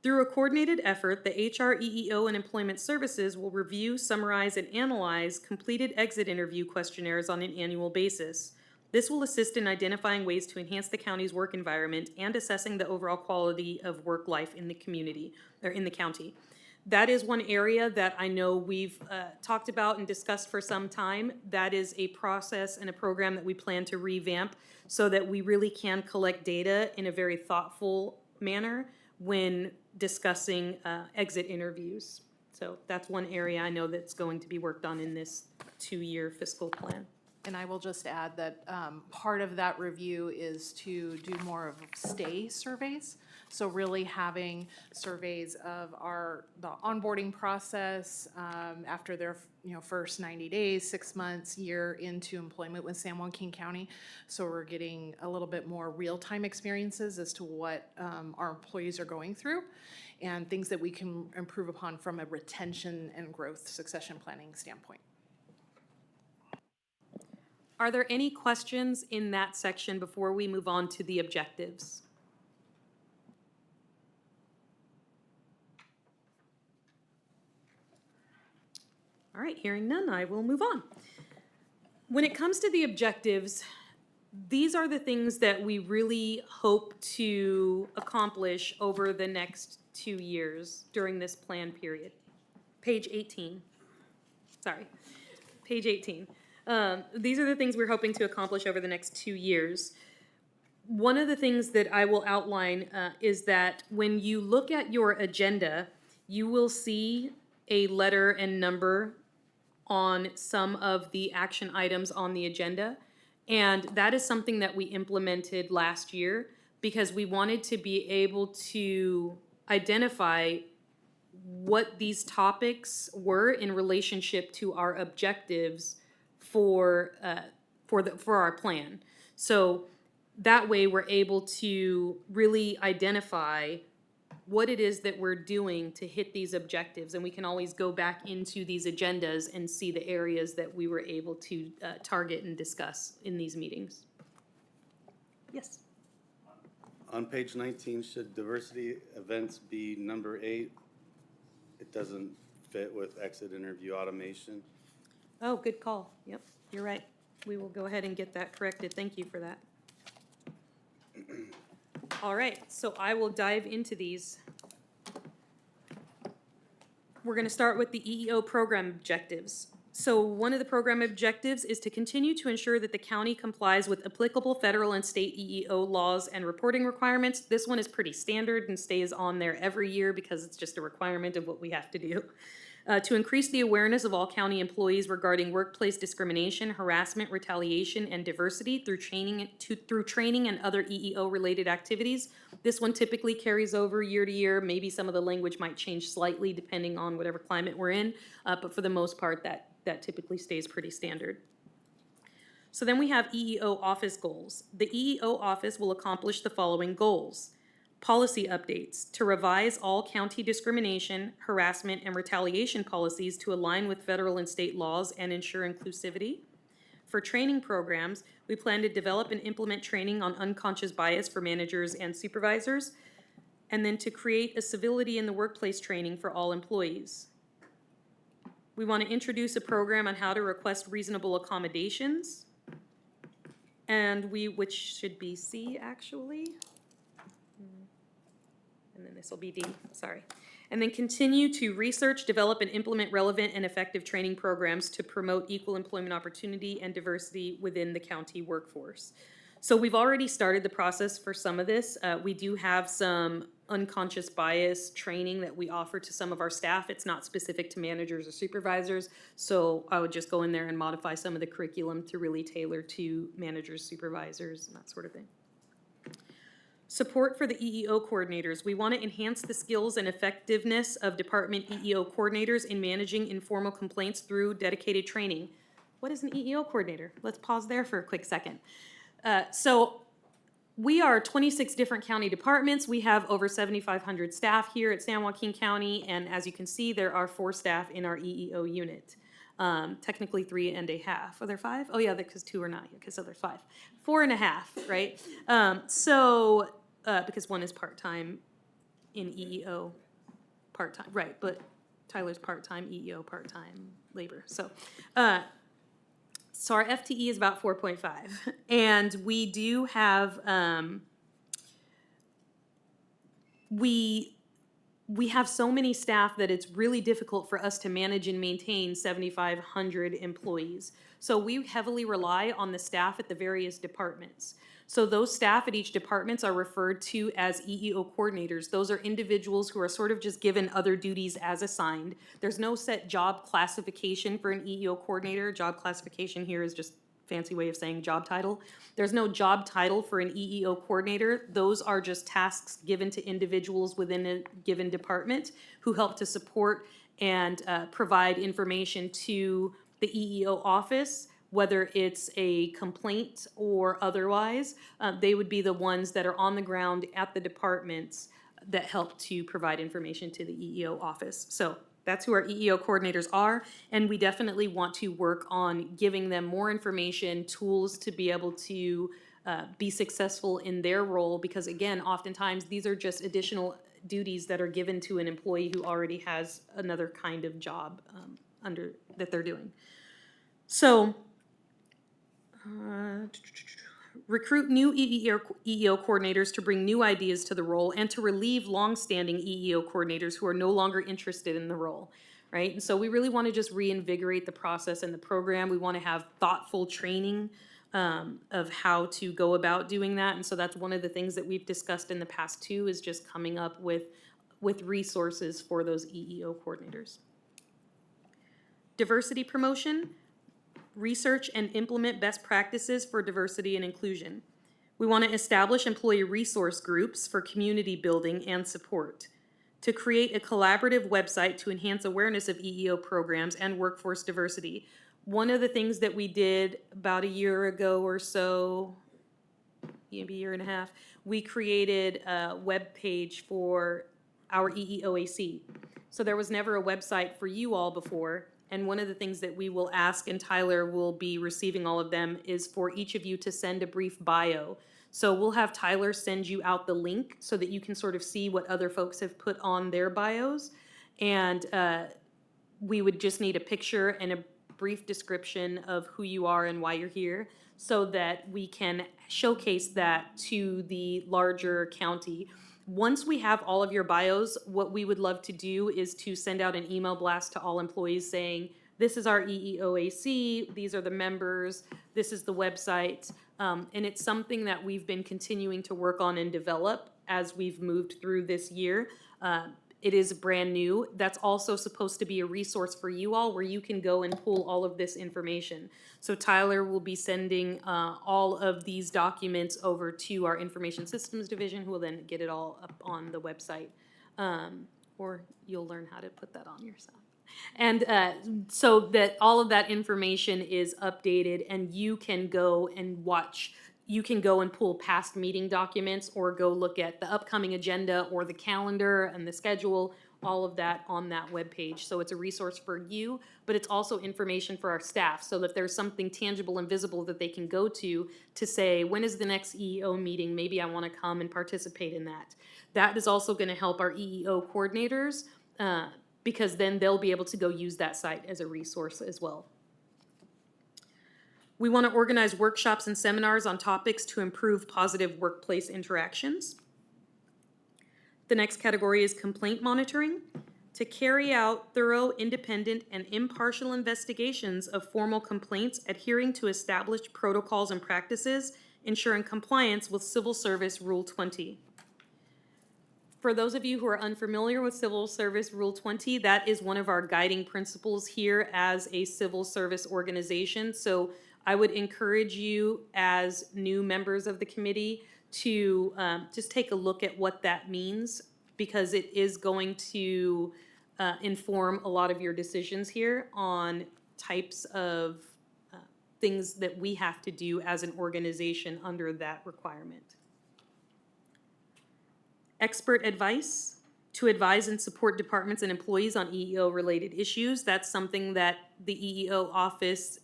Through a coordinated effort, the HR, EEO, and Employment Services will review, summarize, and analyze completed exit interview questionnaires on an annual basis. This will assist in identifying ways to enhance the county's work environment and assessing the overall quality of work life in the community, or in the county. That is one area that I know we've talked about and discussed for some time. That is a process and a program that we plan to revamp so that we really can collect data in a very thoughtful manner when discussing exit interviews. So that's one area I know that's going to be worked on in this 2-year fiscal plan. And I will just add that part of that review is to do more of stay surveys. So really having surveys of the onboarding process after their, first 90 days, 6 months, year into employment with San Juan King County. So we're getting a little bit more real-time experiences as to what our employees are going through and things that we can improve upon from a retention and growth succession planning standpoint. Are there any questions in that section before we move on to the objectives? All right, hearing none, I will move on. When it comes to the objectives, these are the things that we really hope to accomplish over the next 2 years during this plan period. Page 18. Sorry, page 18. These are the things we're hoping to accomplish over the next 2 years. One of the things that I will outline is that when you look at your agenda, you will see a letter and number on some of the action items on the agenda. And that is something that we implemented last year because we wanted to be able to identify what these topics were in relationship to our objectives for our plan. So that way we're able to really identify what it is that we're doing to hit these objectives, and we can always go back into these agendas and see the areas that we were able to target and discuss in these meetings. Yes? On page 19, should diversity events be number 8? It doesn't fit with exit interview automation. Oh, good call. Yep, you're right. We will go ahead and get that corrected. Thank you for that. All right, so I will dive into these. We're going to start with the EEO program objectives. So one of the program objectives is to continue to ensure that the county complies with applicable federal and state EEO laws and reporting requirements. This one is pretty standard and stays on there every year because it's just a requirement of what we have to do. To increase the awareness of all county employees regarding workplace discrimination, harassment, retaliation, and diversity through training and other EEO-related activities. This one typically carries over year to year. Maybe some of the language might change slightly depending on whatever climate we're in, but for the most part, that typically stays pretty standard. So then we have EEO office goals. The EEO office will accomplish the following goals. Policy updates to revise all county discrimination, harassment, and retaliation policies to align with federal and state laws and ensure inclusivity. For training programs, we plan to develop and implement training on unconscious bias for managers and supervisors, and then to create a civility in the workplace training for all employees. We want to introduce a program on how to request reasonable accommodations, and which should be C actually. And then this will be D, sorry. And then continue to research, develop, and implement relevant and effective training programs to promote equal employment opportunity and diversity within the county workforce. So we've already started the process for some of this. We do have some unconscious bias training that we offer to some of our staff. It's not specific to managers or supervisors, so I would just go in there and modify some of the curriculum to really tailor to managers, supervisors, and that sort of thing. Support for the EEO coordinators. We want to enhance the skills and effectiveness of department EEO coordinators in managing informal complaints through dedicated training. What is an EEO coordinator? Let's pause there for a quick second. So we are 26 different county departments. We have over 7,500 staff here at San Joaquin County, and as you can see, there are 4 staff in our EEO unit. Technically 3.5. Are there 5? Oh yeah, because 2 are not here, because so there's 5. 4.5, right? Because 1 is part-time in EEO, part-time, right, but Tyler's part-time, EEO part-time labor. So our FTE is about 4.5. And we do have, we have so many staff that it's really difficult for us to manage and maintain 7,500 employees. So we heavily rely on the staff at the various departments. So those staff at each departments are referred to as EEO coordinators. Those are individuals who are sort of just given other duties as assigned. There's no set job classification for an EEO coordinator. Job classification here is just fancy way of saying job title. There's no job title for an EEO coordinator. Those are just tasks given to individuals within a given department who help to support and provide information to the EEO office, whether it's a complaint or otherwise. They would be the ones that are on the ground at the departments that help to provide information to the EEO office. So that's who our EEO coordinators are, and we definitely want to work on giving them more information, tools to be able to be successful in their role, because again, oftentimes these are just additional duties that are given to an employee who already has another kind of job that they're doing. So, recruit new EEO coordinators to bring new ideas to the role and to relieve longstanding EEO coordinators who are no longer interested in the role, right? And so we really want to just reinvigorate the process and the program. We want to have thoughtful training of how to go about doing that. And so that's one of the things that we've discussed in the past too, is just coming up with resources for those EEO coordinators. Diversity promotion. Research and implement best practices for diversity and inclusion. We want to establish employee resource groups for community building and support. To create a collaborative website to enhance awareness of EEO programs and workforce diversity. One of the things that we did about a year ago or so, maybe a year and a half, we created a web page for our EEOAC. So there was never a website for you all before. And one of the things that we will ask, and Tyler will be receiving all of them, is for each of you to send a brief bio. So we'll have Tyler send you out the link so that you can sort of see what other folks have put on their bios. And we would just need a picture and a brief description of who you are and why you're here, so that we can showcase that to the larger county. Once we have all of your bios, what we would love to do is to send out an email blast to all employees saying, this is our EEOAC, these are the members, this is the website. And it's something that we've been continuing to work on and develop as we've moved through this year. It is brand new. That's also supposed to be a resource for you all where you can go and pull all of this information. So Tyler will be sending all of these documents over to our Information Systems Division, who will then get it all up on the website. Or you'll learn how to put that on yourself. And so that all of that information is updated and you can go and watch. You can go and pull past meeting documents or go look at the upcoming agenda or the calendar and the schedule, all of that on that webpage. So it's a resource for you, but it's also information for our staff so that there's something tangible and visible that they can go to say, when is the next EEO meeting? Maybe I want to come and participate in that. That is also going to help our EEO coordinators because then they'll be able to go use that site as a resource as well. We want to organize workshops and seminars on topics to improve positive workplace interactions. The next category is complaint monitoring. To carry out thorough, independent, and impartial investigations of formal complaints adhering to established protocols and practices, ensuring compliance with Civil Service Rule 20. For those of you who are unfamiliar with Civil Service Rule 20, that is one of our guiding principles here as a civil service organization. So I would encourage you as new members of the committee to just take a look at what that means, because it is going to inform a lot of your decisions here on types of things that we have to do as an organization under that requirement. Expert advice. To advise and support departments and employees on EEO-related issues. That's something that the EEO office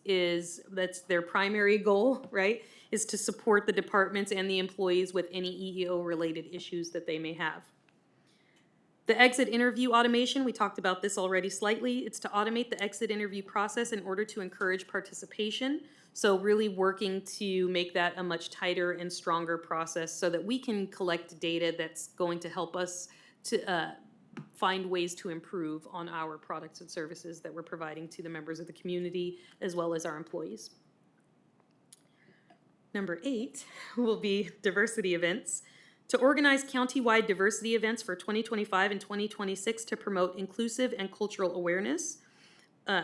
that's their primary goal, right? Is to support the departments and the employees with any EEO-related issues that they may have. The exit interview automation, we talked about this already slightly. It's to automate the exit interview process in order to encourage participation. So really working to make that a much tighter and stronger process so that we can collect data that's going to help us to find ways to improve on our products and services that we're providing to the members of the community as well as our employees. Number 8 will be diversity events. To organize countywide diversity events for 2025 and 2026 to promote inclusive and cultural awareness.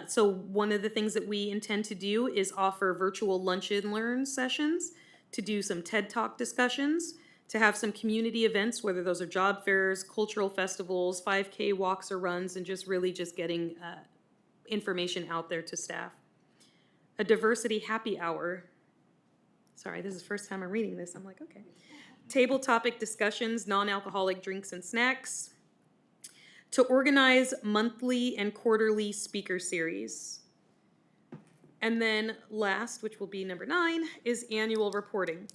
So one of the things that we intend to do is offer virtual lunch and learn sessions, to do some TED Talk discussions, to have some community events, whether those are job fairs, cultural festivals, 5K walks or runs, and just really just getting information out there to staff. A diversity happy hour. Sorry, this is the first time I'm reading this. I'm like, okay. Table topic discussions, non-alcoholic drinks and snacks. To organize monthly and quarterly speaker series. And then last, which will be number 9, is annual reporting.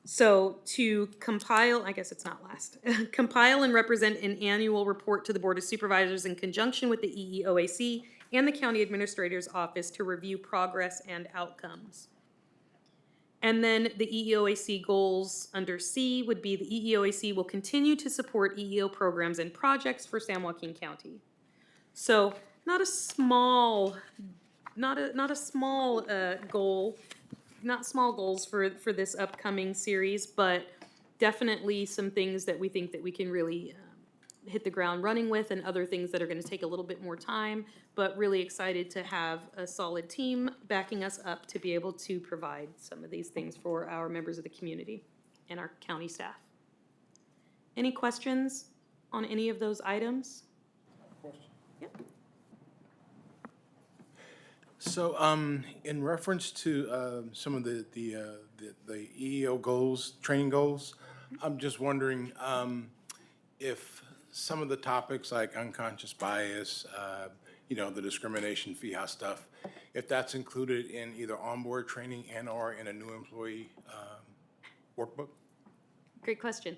So to compile, I guess it's not last, compile and represent an annual report to the Board of Supervisors in conjunction with the EEOAC and the County Administrator's Office to review progress and outcomes. And then the EEOAC goals under C would be the EEOAC will continue to support EEO programs and projects for San Joaquin County. So not a small goal, not small goals for this upcoming series, but definitely some things that we think that we can really hit the ground running with, and other things that are going to take a little bit more time, but really excited to have a solid team backing us up to be able to provide some of these things for our members of the community and our county staff. Any questions on any of those items? Yep. So, in reference to some of the EEO goals, training goals, I'm just wondering if some of the topics like unconscious bias, the discrimination FEHA stuff, if that's included in either onboard training and or in a new employee workbook? Great question.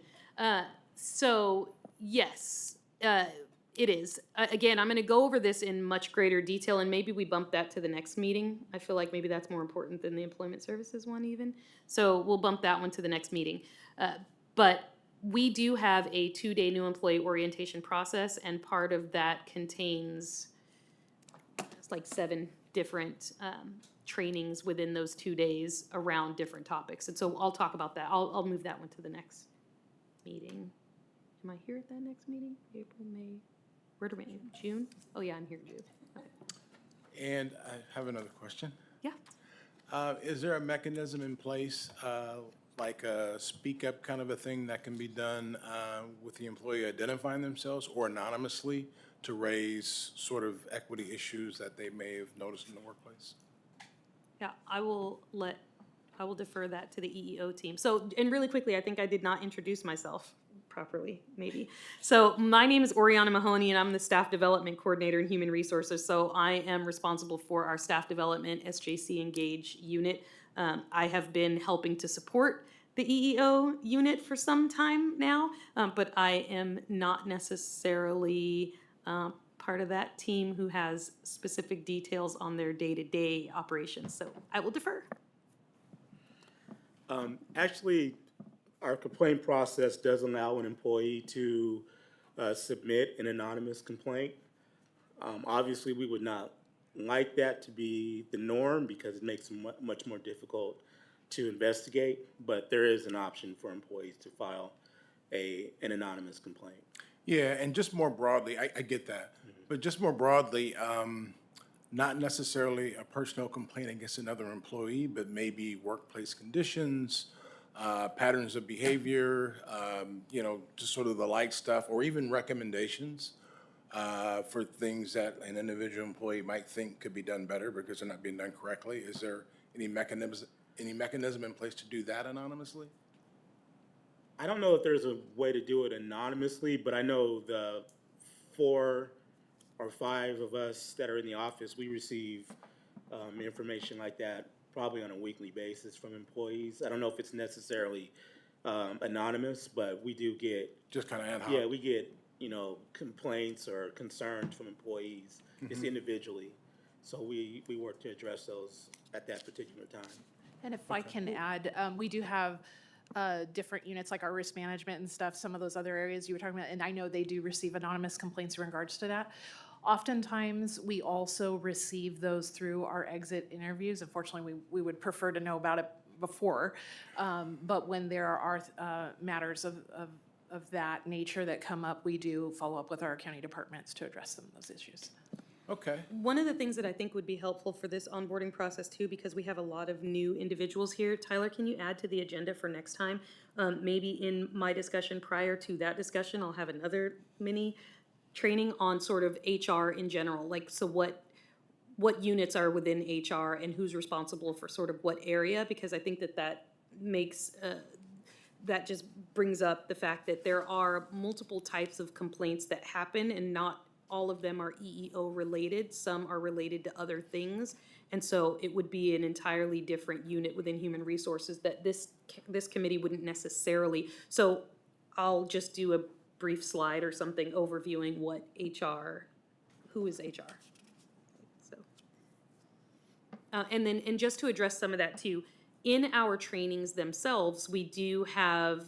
So yes, it is. Again, I'm going to go over this in much greater detail, and maybe we bump that to the next meeting. I feel like maybe that's more important than the employment services one even. So we'll bump that one to the next meeting. But we do have a 2-day new employee orientation process, and part of that contains it's like 7 different trainings within those 2 days around different topics. And so I'll talk about that. I'll move that one to the next meeting. Am I here at that next meeting? April, May, where do we, June? Oh yeah, I'm here in June. Okay. And I have another question. Yeah. Is there a mechanism in place, like a speak up kind of a thing that can be done with the employee identifying themselves or anonymously to raise sort of equity issues that they may have noticed in the workplace? Yeah, I will defer that to the EEO team. So, and really quickly, I think I did not introduce myself properly, maybe. So my name is Oriana Mahoney, and I'm the Staff Development Coordinator in Human Resources. So I am responsible for our Staff Development SJC Engage unit. I have been helping to support the EEO unit for some time now, but I am not necessarily part of that team who has specific details on their day-to-day operations. So I will defer. Actually, our complaint process does allow an employee to submit an anonymous complaint. Obviously, we would not like that to be the norm because it makes it much more difficult to investigate, but there is an option for employees to file an anonymous complaint. Yeah, and just more broadly, I get that, but just more broadly, not necessarily a personal complaint against another employee, but maybe workplace conditions, patterns of behavior, just sort of the light stuff, or even recommendations for things that an individual employee might think could be done better because they're not being done correctly. Is there any mechanism in place to do that anonymously? I don't know if there's a way to do it anonymously, but I know the 4 or 5 of us that are in the office, we receive information like that probably on a weekly basis from employees. I don't know if it's necessarily anonymous, but we do get Just kind of ad hoc? Yeah, we get complaints or concerns from employees just individually. So we work to address those at that particular time. And if I can add, we do have different units like our risk management and stuff, some of those other areas you were talking about, and I know they do receive anonymous complaints in regards to that. Oftentimes, we also receive those through our exit interviews. Unfortunately, we would prefer to know about it before, but when there are matters of that nature that come up, we do follow up with our county departments to address some of those issues. Okay. One of the things that I think would be helpful for this onboarding process too, because we have a lot of new individuals here, Tyler, can you add to the agenda for next time? Maybe in my discussion prior to that discussion, I'll have another mini training on sort of HR in general, like, so what units are within HR and who's responsible for sort of what area, because I think that that makes, that just brings up the fact that there are multiple types of complaints that happen, and not all of them are EEO related. Some are related to other things. And so it would be an entirely different unit within human resources that this committee wouldn't necessarily. So I'll just do a brief slide or something overviewing what HR, who is HR. So, and just to address some of that too, in our trainings themselves, we do have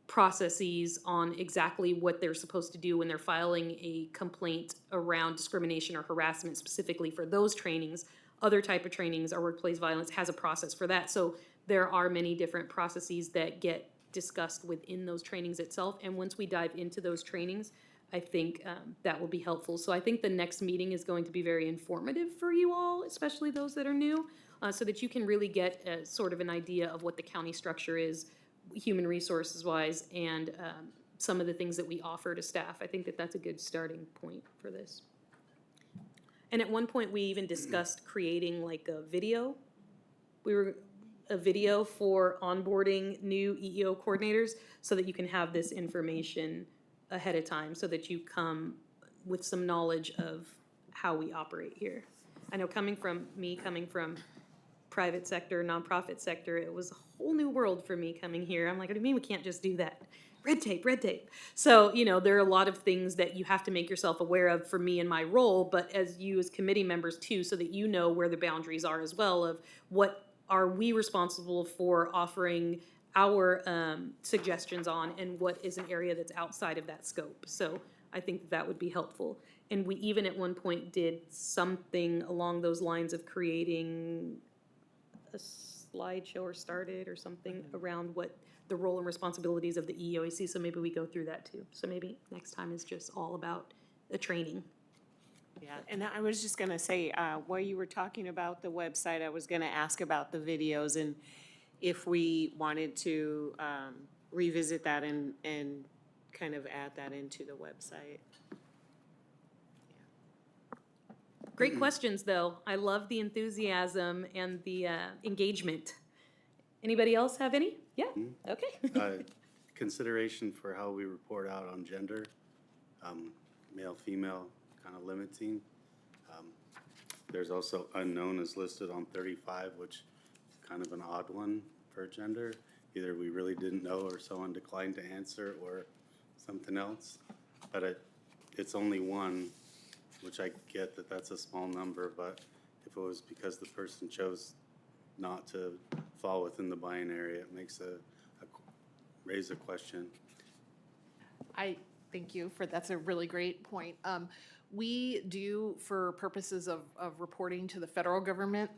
processes on exactly what they're supposed to do when they're filing a complaint around discrimination or harassment specifically for those trainings. Other type of trainings, or workplace violence has a process for that. So there are many different processes that get discussed within those trainings itself. And once we dive into those trainings, I think that will be helpful. So I think the next meeting is going to be very informative for you all, especially those that are new, so that you can really get a, sort of an idea of what the county structure is, human resources wise, and some of the things that we offer to staff. I think that that's a good starting point for this. And at one point, we even discussed creating like a video. A video for onboarding new EEO coordinators, so that you can have this information ahead of time, so that you come with some knowledge of how we operate here. I know coming from private sector, nonprofit sector, it was a whole new world for me coming here. I'm like, what do you mean we can't just do that? Red tape, red tape. So, you know, there are a lot of things that you have to make yourself aware of for me in my role, but as you as committee members too, so that you know where the boundaries are as well of what are we responsible for offering our suggestions on, and what is an area that's outside of that scope. So I think that would be helpful. And we even at one point did something along those lines of creating a slideshow, or started or something around what the role and responsibilities of the EEOC. So maybe we go through that too. So maybe next time is just all about the training. Yeah, and I was just gonna say, while you were talking about the website, I was gonna ask about the videos, and if we wanted to revisit that and kind of add that into the website. Great questions, though. I love the enthusiasm and the engagement. Anybody else have any? Yeah, okay. Consideration for how we report out on gender, male, female, kind of limiting. There's also unknown is listed on 35, which is kind of an odd one for gender. Either we really didn't know, or someone declined to answer, or something else. But it's only one, which I get that that's a small number, but if it was because the person chose not to fall within the binary, it makes raise a question. I thank you for, that's a really great point. We do, for purposes of reporting to the federal government,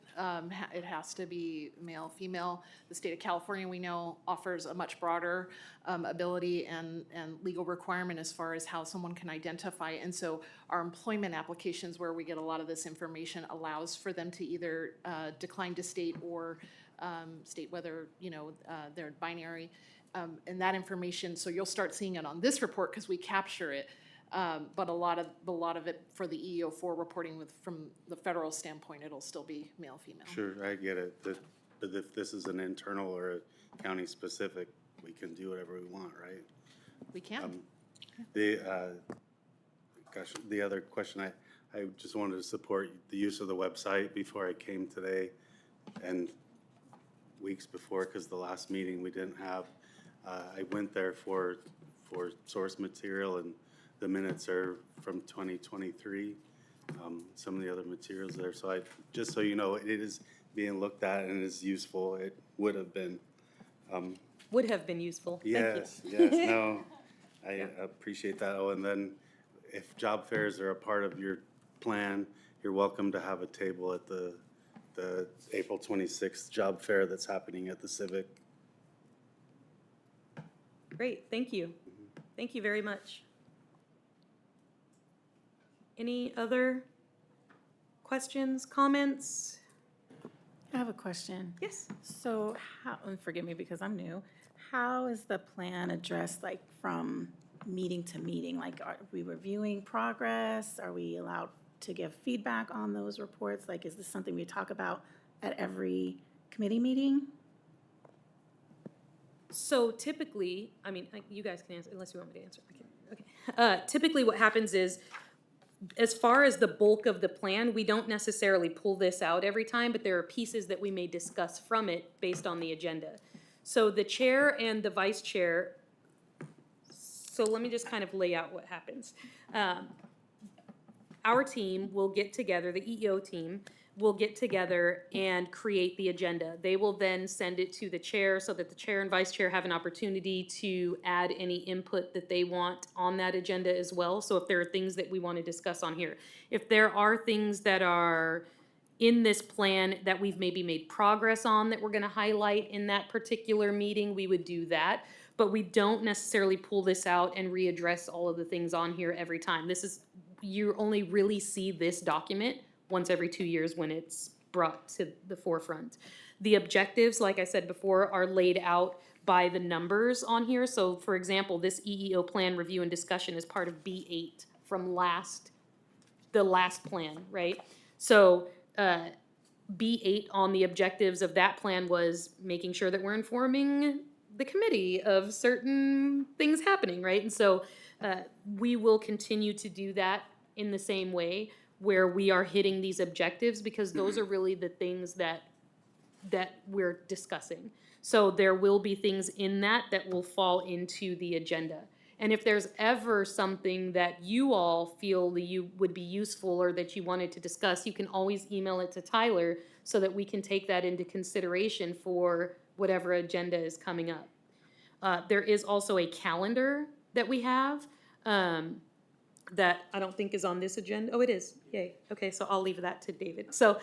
it has to be male, female. The state of California, we know, offers a much broader ability and legal requirement as far as how someone can identify. And so our employment applications, where we get a lot of this information, allows for them to either decline to state, or state whether, you know, they're binary. And that information, so you'll start seeing it on this report because we capture it. But a lot of it for the EEO4 reporting from the federal standpoint, it'll still be male, female. Sure, I get it. But if this is an internal or a county specific, we can do whatever we want, right? We can. The other question, I just wanted to support the use of the website before I came today, and weeks before, because the last meeting we didn't have. I went there for source material, and the minutes are from 2023. Some of the other materials there. So just so you know, it is being looked at and is useful. It would have been. Would have been useful. Yes, Thank you. yes, no, I appreciate that. Oh, and then if job fairs are a part of your plan, you're welcome to have a table at the April 26th job fair that's happening at the Civic. Great, thank you. Thank you very much. Any other questions, comments? I have a question. Yes. So how, and forgive me because I'm new, how is the plan addressed, like, from meeting to meeting? Like, are we reviewing progress? Are we allowed to give feedback on those reports? Like, is this something we talk about at every committee meeting? So typically, I mean, you guys can answer, unless you want me to answer. Okay. Typically what happens is, as far as the bulk of the plan, we don't necessarily pull this out every time, but there are pieces that we may discuss from it based on the agenda. So the chair and the vice chair, so let me just kind of lay out what happens. Our team will get together, the EEO team will get together and create the agenda. They will then send it to the chair so that the chair and vice chair have an opportunity to add any input that they want on that agenda as well. So if there are things that we want to discuss on here, if there are things that are in this plan that we've maybe made progress on that we're gonna highlight in that particular meeting, we would do that. But we don't necessarily pull this out and readdress all of the things on here every time. This is, you only really see this document once every 2 years when it's brought to the forefront. The objectives, like I said before, are laid out by the numbers on here. So for example, this EEO plan review and discussion is part of B8 from the last plan, right? So B8 on the objectives of that plan was making sure that we're informing the committee of certain things happening, right? And so we will continue to do that in the same way, where we are hitting these objectives, because those are really the things that we're discussing. So there will be things in that will fall into the agenda. And if there's ever something that you all feel that you would be useful or that you wanted to discuss, you can always email it to Tyler so that we can take that into consideration for whatever agenda is coming up. There is also a calendar that we have that I don't think is on this agenda. Oh, it is. Yay. Okay, so I'll leave that to David. So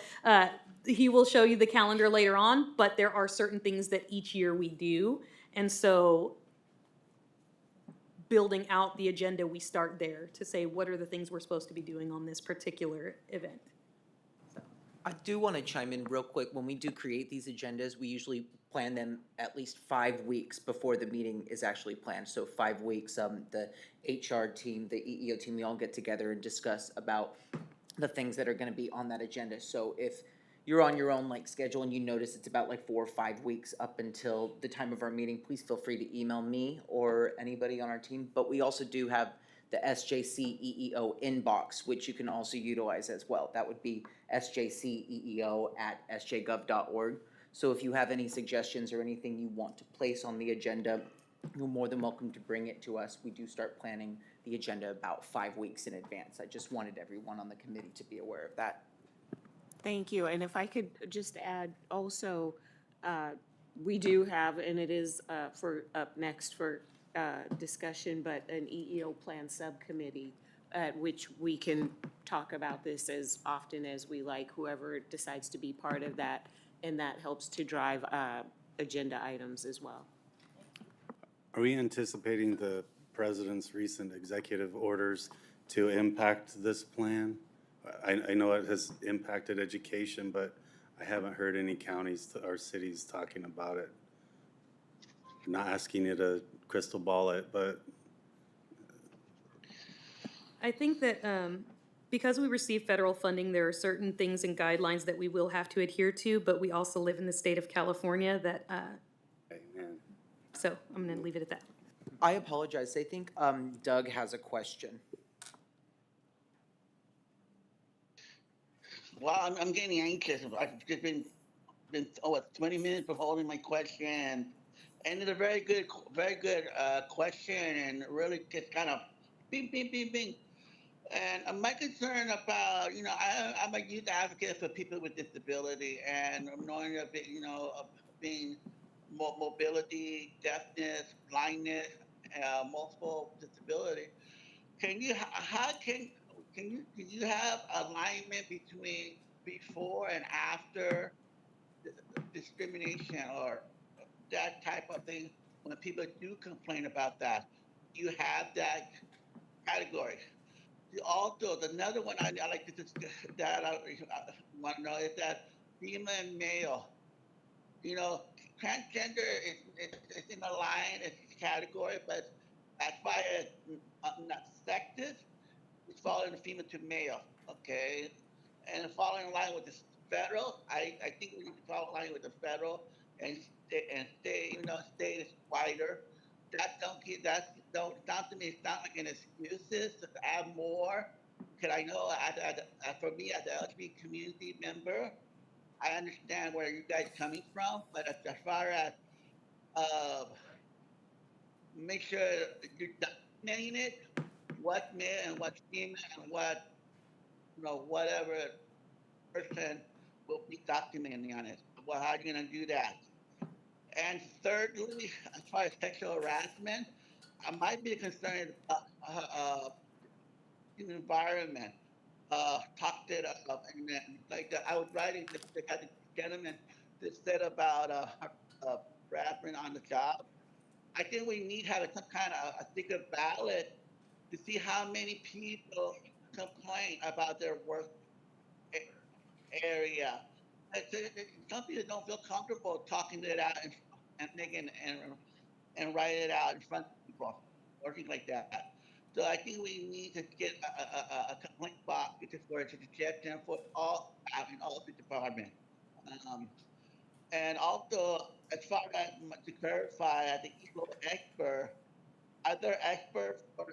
he will show you the calendar later on, but there are certain things that each year we do. And so building out the agenda, we start there to say what are the things we're supposed to be doing on this particular event. I do want to chime in real quick. When we do create these agendas, we usually plan them at least 5 weeks before the meeting is actually planned. So 5 weeks, the HR team, the EEO team, we all get together and discuss about the things that are going to be on that agenda. So if you're on your own schedule and you notice it's about 4 or 5 weeks up until the time of our meeting, please feel free to email me or anybody on our team. But we also do have the SJC EEO inbox, which you can also utilize as well. That would be sjceeo@sjgov.org. So if you have any suggestions or anything you want to place on the agenda, you're more than welcome to bring it to us. We do start planning the agenda about 5 weeks in advance. I just wanted everyone on the committee to be aware of that. Thank you. And if I could just add also, we do have, and it is for up next for discussion, but an EEO plan subcommittee at which we can talk about this as often as we like, whoever decides to be part of that, and that helps to drive agenda items as well. Are we anticipating the president's recent executive orders to impact this plan? I know it has impacted education, but I haven't heard any counties or cities talking about it. I'm not asking you to crystal ball it, but I think that because we receive federal funding, there are certain things and guidelines that we will have to adhere to, but we also live in the state of California that, amen. so I'm gonna leave it at that. I apologize. I think Doug has a question. Well, I'm getting anxious. I've just been 20 minutes for holding my question, and it's a very good question, and really just kind of bing, bing, bing, bing. And my concern about, I'm a youth advocate for people with disability, and knowing of it, of being mobility, deafness, blindness, multiple disability. Can you have alignment between before and after discrimination or that type of thing when people do complain about that? You have that category. Also, another one I like to discuss, that I want to know is that female and male. You know, transgender is in a line, it's a category, but as far as not sexist, it's falling from female to male, okay? And following in line with the federal, I think we need to follow in line with the federal and stay, state is wider. That don't get, don't sound to me, it's not like an excuses to add more. Cause I know for me as an LGBT community member, I understand where you guys coming from, but as far as uh, make sure you're documenting it, what male and what female and what whatever person will be documenting on it. Well, how are you gonna do that? And thirdly, as far as sexual harassment, I might be concerned about the environment. Talked it up, and then I was writing the gentleman that said about rapping on the job. I think we need to have some kind of a thicker ballot to see how many people complain about their work area. Some people don't feel comfortable talking it out and making and write it out in front of people or things like that. So I think we need to get a complaint box for a suggestion for all staff in all the departments. Um, and also, as far as to clarify, as the equal expert, are there experts for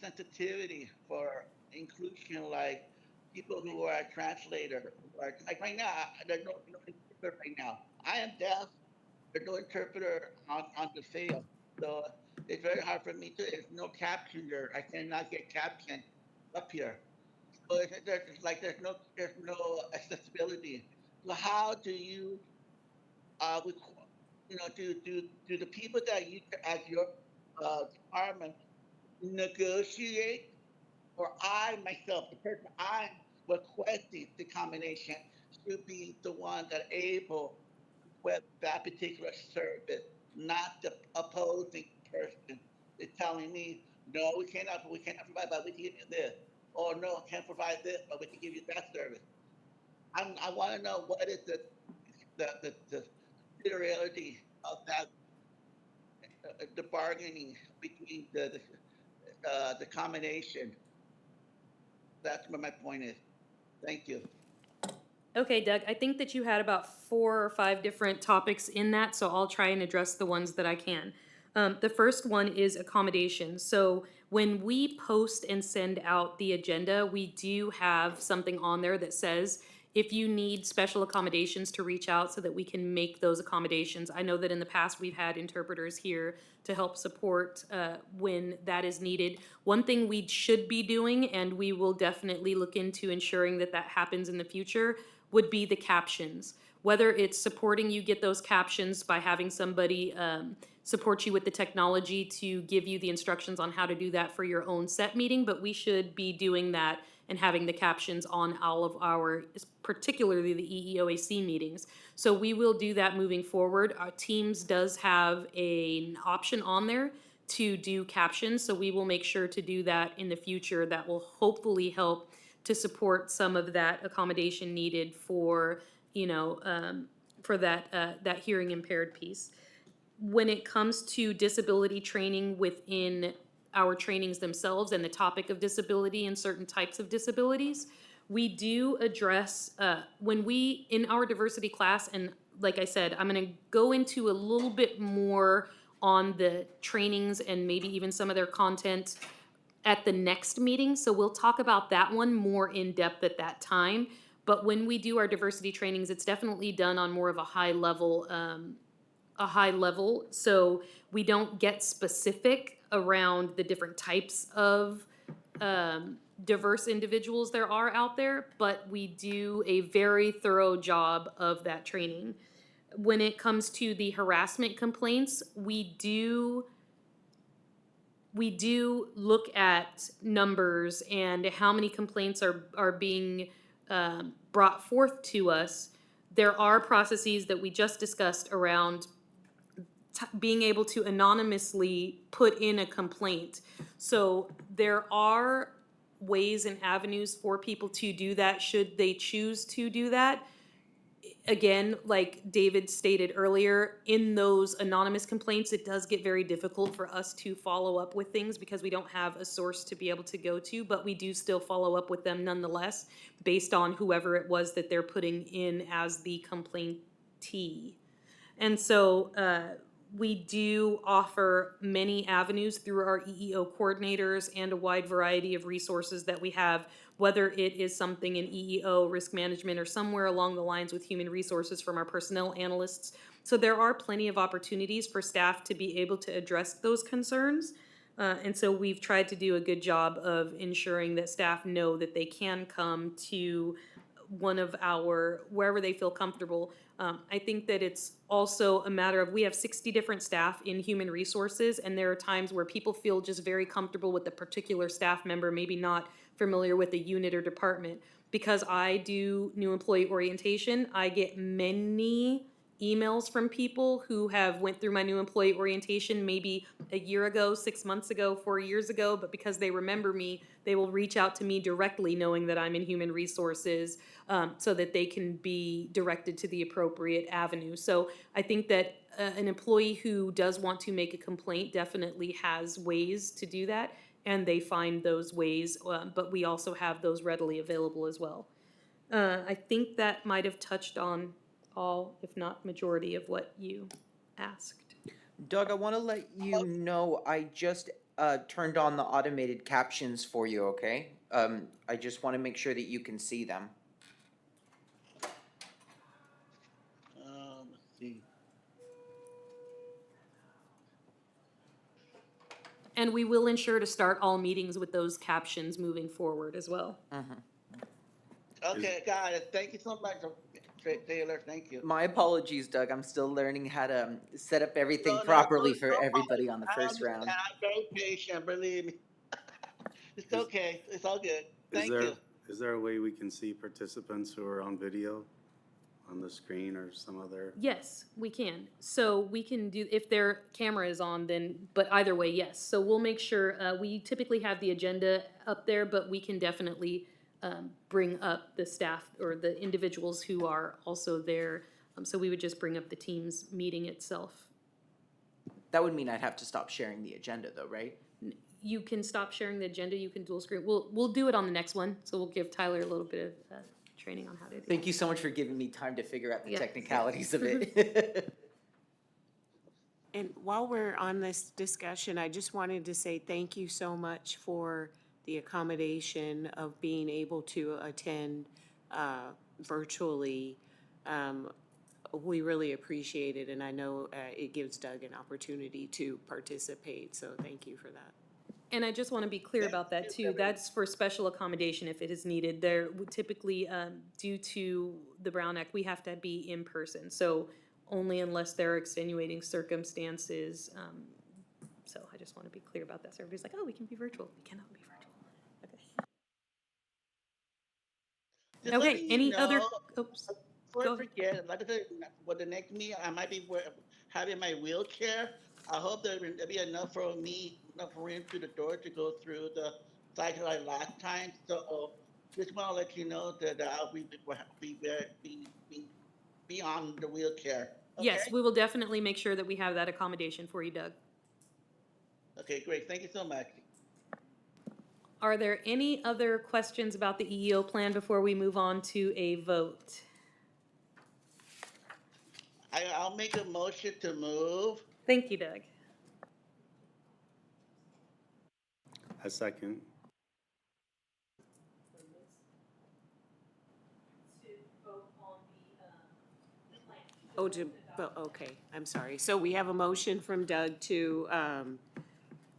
sensitivity, for inclusion, like people who are a translator? Or, like right now, there's no interpreter right now. I am deaf. There's no interpreter on the field. So it's very hard for me to, there's no captioner. I cannot get captioned up here. So there's no accessibility. So how do you, do the people that you, as your department, negotiate, or I myself, the person I'm requesting the combination, should be the one that able with that particular service, not the opposing person is telling me, no, we cannot provide, but we can give you this, or no, can't provide this, but we can give you that service. I want to know what is the reality of that, the bargaining between the combination. That's what my point is. Thank you. Okay, Doug, I think that you had about 4 or 5 different topics in that, so I'll try and address the ones that I can. The first one is accommodations. So when we post and send out the agenda, we do have something on there that says if you need special accommodations to reach out so that we can make those accommodations. I know that in the past we've had interpreters here to help support when that is needed. One thing we should be doing, and we will definitely look into ensuring that that happens in the future, would be the captions. Whether it's supporting you get those captions by having somebody support you with the technology to give you the instructions on how to do that for your own set meeting, but we should be doing that and having the captions on all of our, particularly the EEOAC meetings. So we will do that moving forward. Our Teams does have an option on there to do captions, so we will make sure to do that in the future. That will hopefully help to support some of that accommodation needed for, for that hearing impaired piece. When it comes to disability training within our trainings themselves and the topic of disability and certain types of disabilities, we do address, when we, in our diversity class, and like I said, I'm gonna go into a little bit more on the trainings and maybe even some of their content at the next meeting, so we'll talk about that one more in depth at that time. But when we do our diversity trainings, it's definitely done on more of a high level, so we don't get specific around the different types of diverse individuals there are out there, but we do a very thorough job of that training. When it comes to the harassment complaints, we do look at numbers and how many complaints are being brought forth to us. There are processes that we just discussed around being able to anonymously put in a complaint. So there are ways and avenues for people to do that, should they choose to do that. Again, like David stated earlier, in those anonymous complaints, it does get very difficult for us to follow up with things because we don't have a source to be able to go to, but we do still follow up with them nonetheless, based on whoever it was that they're putting in as the complaintee. And so, we do offer many avenues through our EEO coordinators and a wide variety of resources that we have, whether it is something in EEO, risk management, or somewhere along the lines with human resources from our personnel analysts. So there are plenty of opportunities for staff to be able to address those concerns. And so we've tried to do a good job of ensuring that staff know that they can come to one of our, wherever they feel comfortable. I think that it's also a matter of, we have 60 different staff in human resources, and there are times where people feel just very comfortable with a particular staff member, maybe not familiar with a unit or department. Because I do new employee orientation, I get many emails from people who have went through my new employee orientation maybe a year ago, 6 months ago, 4 years ago, but because they remember me, they will reach out to me directly knowing that I'm in human resources, so that they can be directed to the appropriate avenue. So I think that an employee who does want to make a complaint definitely has ways to do that, and they find those ways, but we also have those readily available as well. I think that might have touched on all, if not majority, of what you asked. Doug, I want to let you know I just turned on the automated captions for you, okay? I just want to make sure that you can see them. Let's see. And we will ensure to start all meetings with those captions moving forward as well. Okay, got it. Thank you so much, Taylor. Thank you. My apologies, Doug. I'm still learning how to set up everything No, properly no for everybody on the I first round. understand. I'm very patient, believe me. It's okay. It's all good. Thank you. Is there a way we can see participants who are on video on the screen or some other? Yes, we can. So we can do, if their camera is on, then, but either way, yes. So we'll make sure, we typically have the agenda up there, but we can definitely bring up the staff or the individuals who are also there. So we would just bring up the Teams meeting itself. That would mean I'd have to stop sharing the agenda though, right? You can stop sharing the agenda, you can dual screen. We'll do it on the next one, so we'll give Tyler a little bit of training on how to do it. Thank you so much for giving me time to figure out the Yeah. technicalities of it. And while we're on this discussion, I just wanted to say thank you so much for the accommodation of being able to attend virtually. We really appreciate it, and I know it gives Doug an opportunity to participate, so thank you for that. And I just want to be clear about that too. That's for special accommodation if it is needed. There would typically, due to the Brown Act, we have to be in person. So only unless there are extenuating circumstances. So I just want to be clear about that. So everybody's like, oh, we can be virtual. We cannot be virtual. Just Okay, letting you any other, know, oops. Before Go I ahead. forget, like I said, for the next meeting, I might be having my wheelchair. I hope there'll be enough for me, enough room through the door to go through the cycle like last time. So just want to let you know that I'll be on the wheelchair. Okay? Yes, we will definitely make sure that we have that accommodation for you, Doug. Okay, great. Thank you so much. Are there any other questions about the EEO plan before we move on to a vote? I'll make a motion to move. Thank you, Doug. A second. Oh, okay, I'm sorry. So we have a motion from Doug to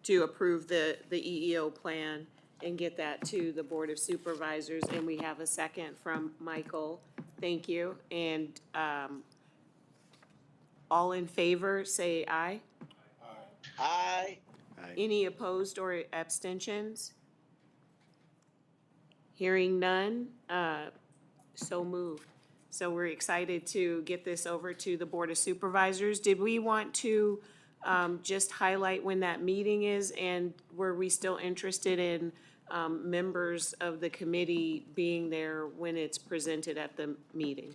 approve the EEO plan and get that to the Board of Supervisors, and we have a second from Michael. Thank you. And all in favor, say aye. Aye. Any opposed or abstentions? Hearing none, so moved. So we're excited to get this over to the Board of Supervisors. Did we want to just highlight when that meeting is, and were we still interested in members of the committee being there when it's presented at the meeting.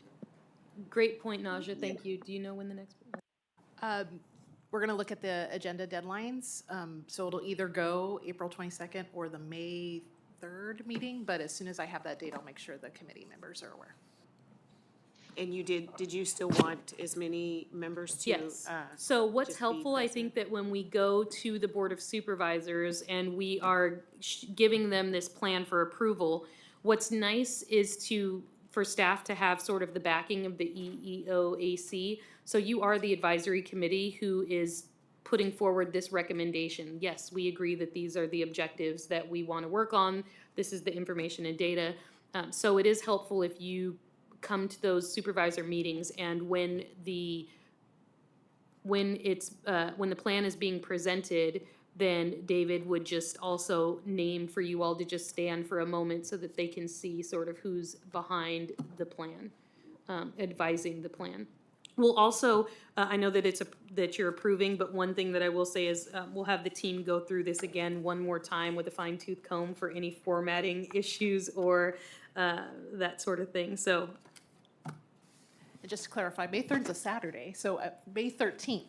Great point, Naja, thank you. Do you know when the next? We're gonna look at the agenda deadlines, so it'll either go April 22nd or the May 3rd meeting, but as soon as I have that date, I'll make sure the committee members are aware. And did you still want as many members to? Yes. So what's just be helpful, I think that when we go to the Board of Supervisors and we are giving them this plan for approval, what's nice is for staff to have sort of the backing of the EEOAC. So you are the advisory committee who is putting forward this recommendation. Yes, we agree that these are the objectives that we want to work on. This is the information and data. So it is helpful if you come to those supervisor meetings and when the plan is being presented, then David would just also name for you all to just stand for a moment so that they can see sort of who's behind the plan, advising the plan. We'll also, I know that that you're approving, but one thing that I will say is we'll have the team go through this again one more time with a fine tooth comb for any formatting issues or that sort of thing. So. And just to clarify, May 3rd is a Saturday, so May 13th.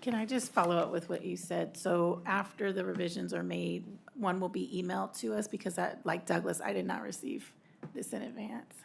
Can I just follow up with what you said? So after the revisions are made, one will be emailed to us because like Douglas, I did not receive this in advance.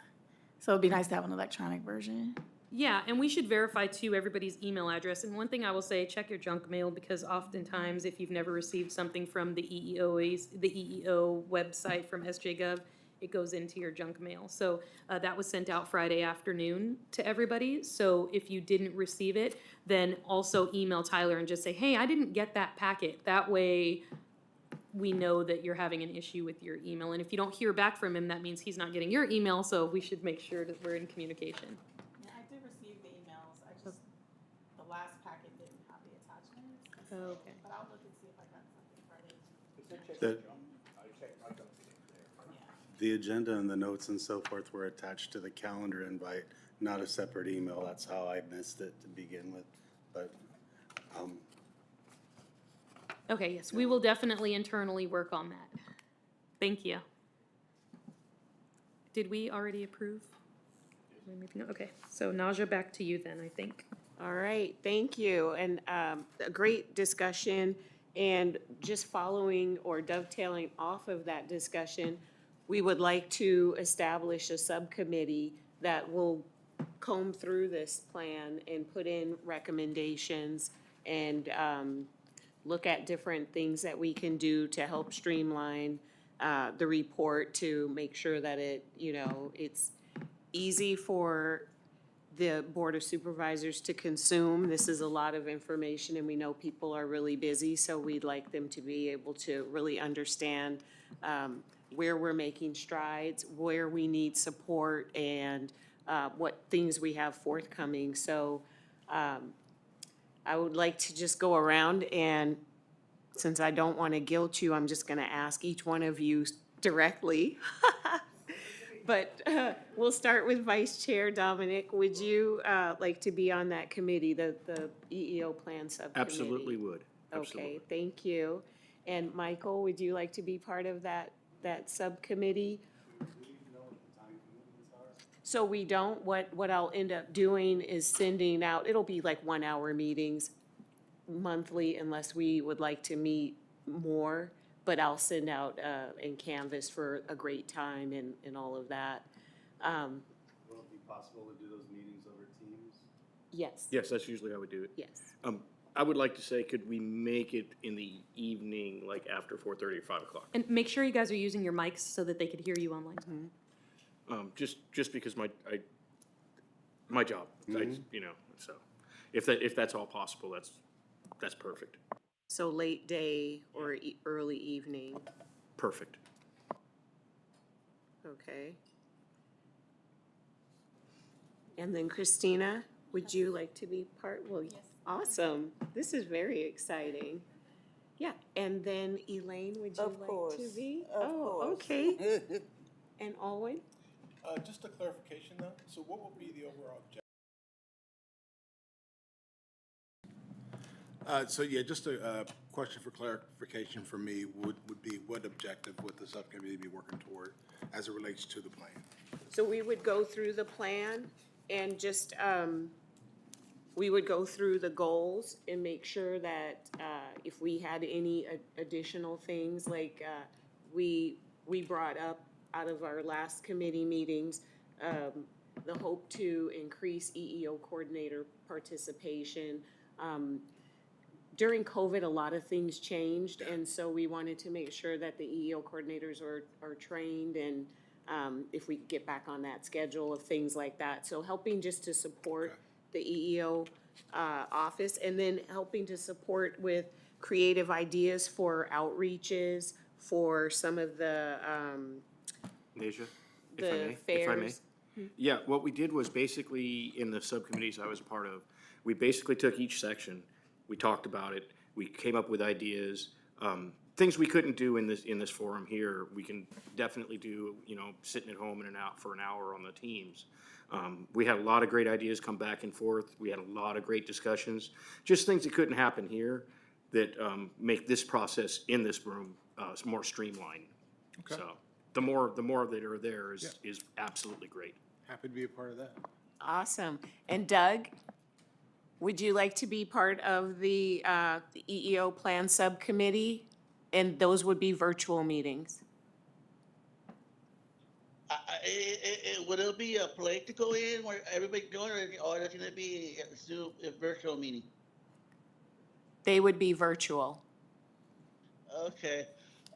So it'd be nice to have an electronic version. Yeah, and we should verify too everybody's email address. And one thing I will say, check your junk mail because oftentimes if you've never received something from the EEO website from SJGov, it goes into your junk mail. So that was sent out Friday afternoon to everybody. So if you didn't receive it, then also email Tyler and just say, hey, I didn't get that packet. That way we know that you're having an issue with your email. And if you don't hear back from him, that means he's not getting your email. So we should make sure that we're in communication. Yeah, I did receive the emails. The last packet didn't have the attachments. Okay. But I'll look and see if I got something Friday. The agenda and the notes and so forth were attached to the calendar invite, not a separate email. That's how I missed it to begin with. But, Okay, yes, we will definitely internally work on that. Thank you. Did we already approve? Maybe no. Okay, so Naja, back to you then, I think. All right, thank you. And a great discussion. And just following or dovetailing off of that discussion, we would like to establish a subcommittee that will comb through this plan and put in recommendations and look at different things that we can do to help streamline the report to make sure that it's easy for the Board of Supervisors to consume. This is a lot of information and we know people are really busy, so we'd like them to be able to really understand where we're making strides, where we need support, and what things we have forthcoming. So I would like to just go around and, since I don't want to guilt you, I'm just going to ask each one of you directly. But we'll start with Vice Chair Dominic. Would you like to be on that committee, the EEO Plan Subcommittee? Absolutely would. Absolutely. Okay, thank you. And Michael, would you like to be part of that subcommittee? So we don't, what I'll end up doing is sending out, it'll be like 1-hour meetings monthly unless we would like to meet more, but I'll send out and canvas for a great time and all of that. will it be possible to do those meetings over Teams? Yes. Yes, that's usually how we do it. Yes. I would like to say, could we make it in the evening, like after 4:30 or 5 o'clock? And make sure you guys are using your mics so that they could hear you online. Just because my job, so if that's all possible, that's perfect. So late day or early evening, Perfect. okay. And then Christina, would you like to be part? Well, yes. Awesome. This is very exciting. Yeah, and then Elaine, would you like to be? Oh, okay. And Alwyn? Just a clarification though, so what will be the overall objective? So yeah, just a question for clarification for me would be what objective would the subcommittee be working toward as it relates to the plan? So we would go through the plan and just, we would go through the goals and make sure that, if we had any additional things, like, we brought up out of our last committee meetings, the hope to increase EEO coordinator participation. During COVID, a lot of things changed, and so we wanted to make sure that the EEO coordinators are trained and, if we could get back on that schedule of things like that. So helping just to support the EEO, office, and then helping to support with creative ideas for outreaches, for some of the, Nasia, if I the may, if I may. fairs. Yeah, what we did was basically, in the subcommittees I was a part of, we basically took each section, we talked about it, we came up with ideas, things we couldn't do in this forum here, we can definitely do, sitting at home for an hour on the Teams. We had a lot of great ideas come back and forth, we had a lot of great discussions, just things that couldn't happen here that, make this process in this room, more streamlined. Okay. So, the more that are there is absolutely great. Happy to be a part of that. Awesome. And Doug, would you like to be part of the EEO Plan Subcommittee? And those would be virtual meetings. Would it be a place to go in where everybody going, or is it gonna be a Zoom, a virtual meeting? They would be virtual. Okay.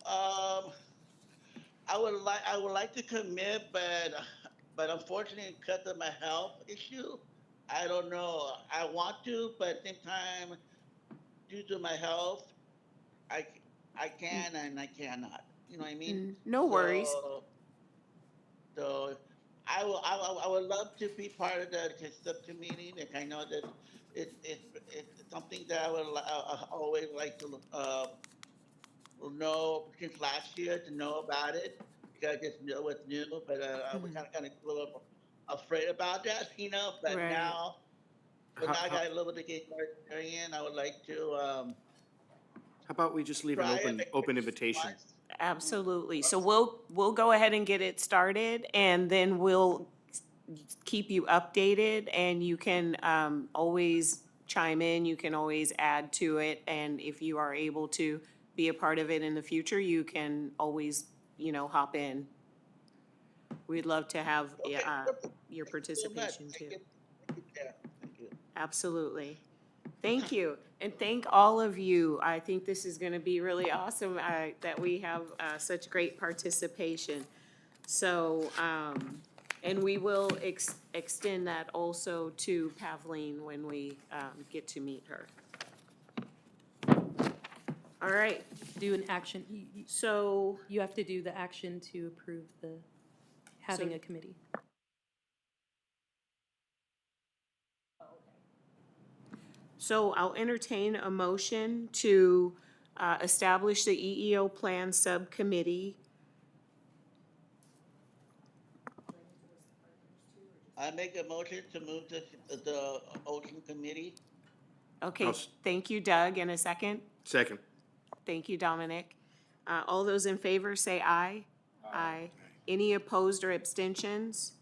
I would like to commit, but unfortunately, because of my health issue, I don't know. I want to, but at the same time, due to my health, I can and I cannot. You know what I mean? No worries. So I would love to be part of the subcommittee, and I know that it's something that I always like to know since last year to know about it, because I just know what's new, but I was kind of a little afraid about that, but Right. now, How- I how- got a little bit of getting more experience. I would like to How about we just leave an try it. open invitation? Absolutely. So we'll go ahead and get it started, and then we'll keep you updated, and you can always chime in, you can always add to it, and if you are able to be a part of it in the future, you can always, hop in. We'd love to have your participation too. Thank you. Absolutely. Thank you. And thank all of you. I think this is going to be really awesome that we have such great participation. So, and we will extend that also to Pavleen when we get to meet her. All right. Do an action, So, you have to do the action to approve having a committee. so I'll entertain a motion to establish the EEO Plan Subcommittee. I make a motion to move the Ocean Committee. Okay, thank you, Doug. And a second? Second. Thank you, Dominic. All those in favor say aye. Aye. Any opposed or abstentions?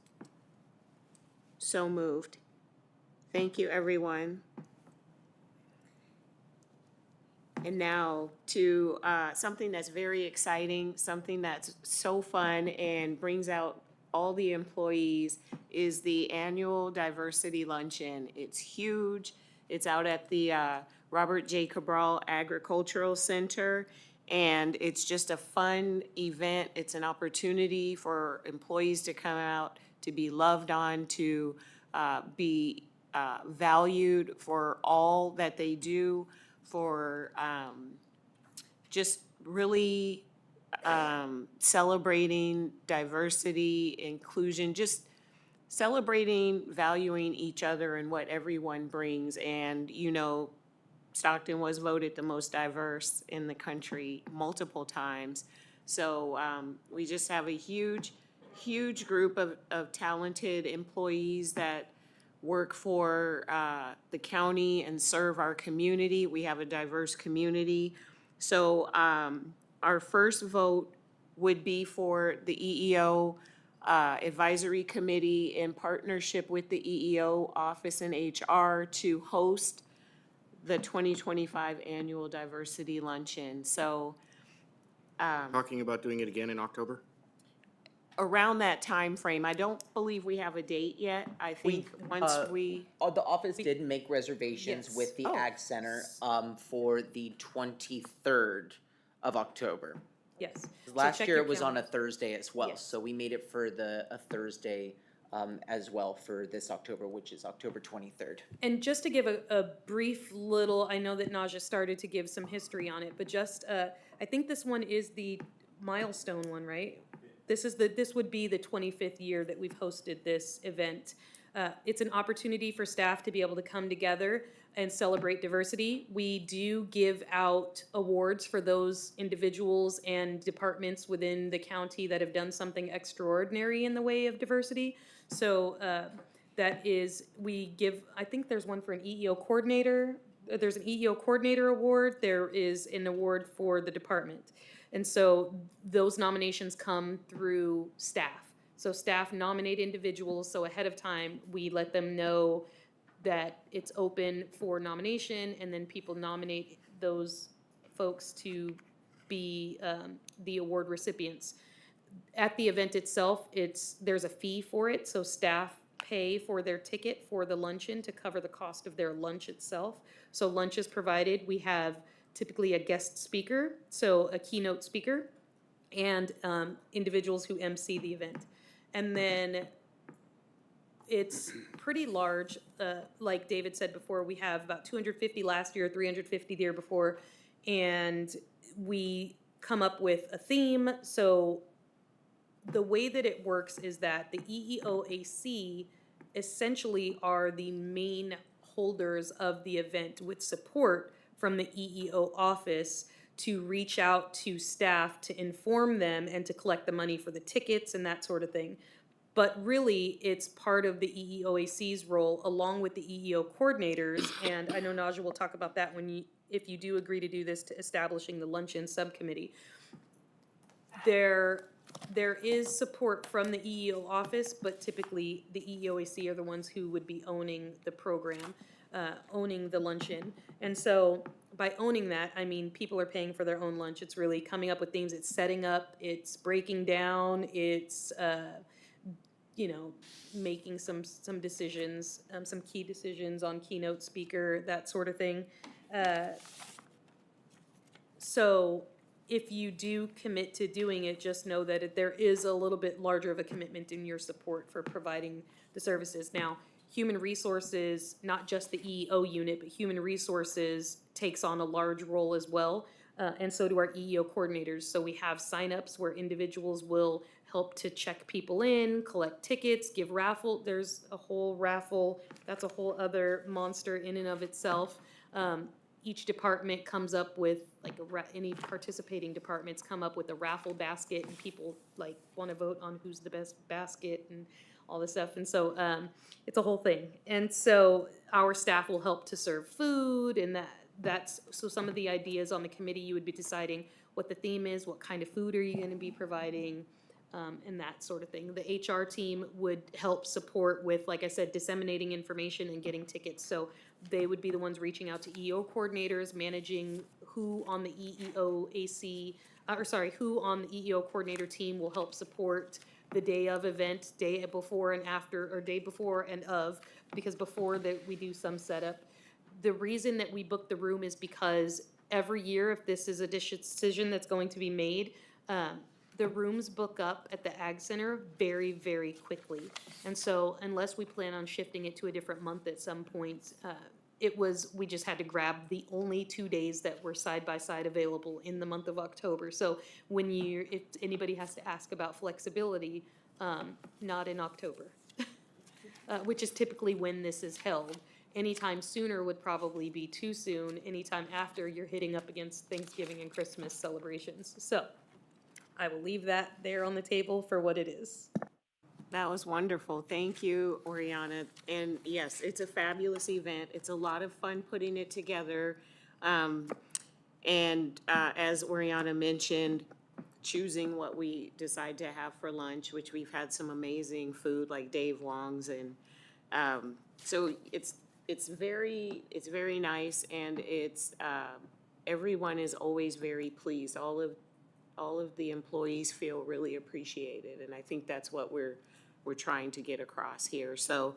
So moved. Thank you, everyone. And now to something that's very exciting, something that's so fun and brings out all the employees, is the annual Diversity Luncheon. It's huge. It's out at the Robert J. Cabral Agricultural Center, and it's just a fun event. It's an opportunity for employees to come out, to be loved on, to be valued for all that they do, for just really celebrating diversity, inclusion, just celebrating, valuing each other and what everyone brings. And, Stockton was voted the most diverse in the country multiple times. So we just have a huge, huge group of talented employees that work for the county and serve our community. We have a diverse community. So our first vote would be for the EEO Advisory Committee in partnership with the EEO Office and HR to host the 2025 Annual Diversity Luncheon. So Talking about doing it again in October? around that time frame, I don't believe we have a date yet. I think once we, The office did make reservations Yes. with the Oh. Ag Center, for the 23rd of October. Yes. So Last check year your it was on a calendar. Thursday as well, Yes. so we made it for a Thursday, as well for this October, which is October 23rd. And just to give a brief little, I know that Naja started to give some history on it, but just, I think this one is the milestone one, right? This would be the 25th year that we've hosted this event. It's an opportunity for staff to be able to come together and celebrate diversity. We do give out awards for those individuals and departments within the county that have done something extraordinary in the way of diversity. So that is, we give, I think there's one for an EEO coordinator. There's an EEO coordinator award. There is an award for the department. And so those nominations come through staff. So staff nominate individuals, so ahead of time, we let them know that it's open for nomination, and then people nominate those folks to be the award recipients. At the event itself, there's a fee for it, so staff pay for their ticket for the luncheon to cover the cost of their lunch itself. So lunch is provided. We have typically a guest speaker, so a keynote speaker, and individuals who MC the event. And then it's pretty large. Like David said before, we have about 250 last year, 350 the year before, and we come up with a theme. So the way that it works is that the EEOAC essentially are the main holders of the event with support from the EEO office to reach out to staff to inform them and to collect the money for the tickets and that sort of thing. But really, it's part of the EEOAC's role along with the EEO coordinators, and I know Naja will talk about that if you do agree to do this, to establishing the luncheon subcommittee. There is support from the EEO office, but typically the EEOAC are the ones who would be owning the program, owning the luncheon. And so by owning that, I mean, people are paying for their own lunch. It's really coming up with themes. It's setting up, it's breaking down, it's, making some decisions, some key decisions on keynote speaker, that sort of thing. So if you do commit to doing it, just know that there is a little bit larger of a commitment in your support for providing the services. Now, human resources, not just the EEO unit, but human resources takes on a large role as well. And so do our EEO coordinators. So we have signups where individuals will help to check people in, collect tickets, give raffle. There's a whole raffle. That's a whole other monster in and of itself. Each department comes up with, any participating departments come up with a raffle basket, and people want to vote on who's the best basket and all this stuff. And so it's a whole thing. And so our staff will help to serve food, and so some of the ideas on the committee, you would be deciding what the theme is, what kind of food are you going to be providing, and that sort of thing. The HR team would help support with, like I said, disseminating information and getting tickets. So they would be the ones reaching out to EEO coordinators, managing who on the who on the EEO coordinator team will help support the day of event, day before and after, or day before and of, because before that we do some setup. The reason that we book the room is because every year, if this is a decision that's going to be made, the rooms book up at the Ag Center very, very quickly. And so unless we plan on shifting it to a different month at some point, we just had to grab the only 2 days that were side by side available in the month of October. So if anybody has to ask about flexibility, not in October, which is typically when this is held. Anytime sooner would probably be too soon. Anytime after, you're hitting up against Thanksgiving and Christmas celebrations. So I will leave that there on the table for what it is. That was wonderful. Thank you, Oriana. And yes, it's a fabulous event. It's a lot of fun putting it together. As Oriana mentioned, choosing what we decide to have for lunch, which we've had some amazing food like Dave Wong's, and so it's very nice, and it's everyone is always very pleased. All of the employees feel really appreciated, and I think that's what we're trying to get across here. So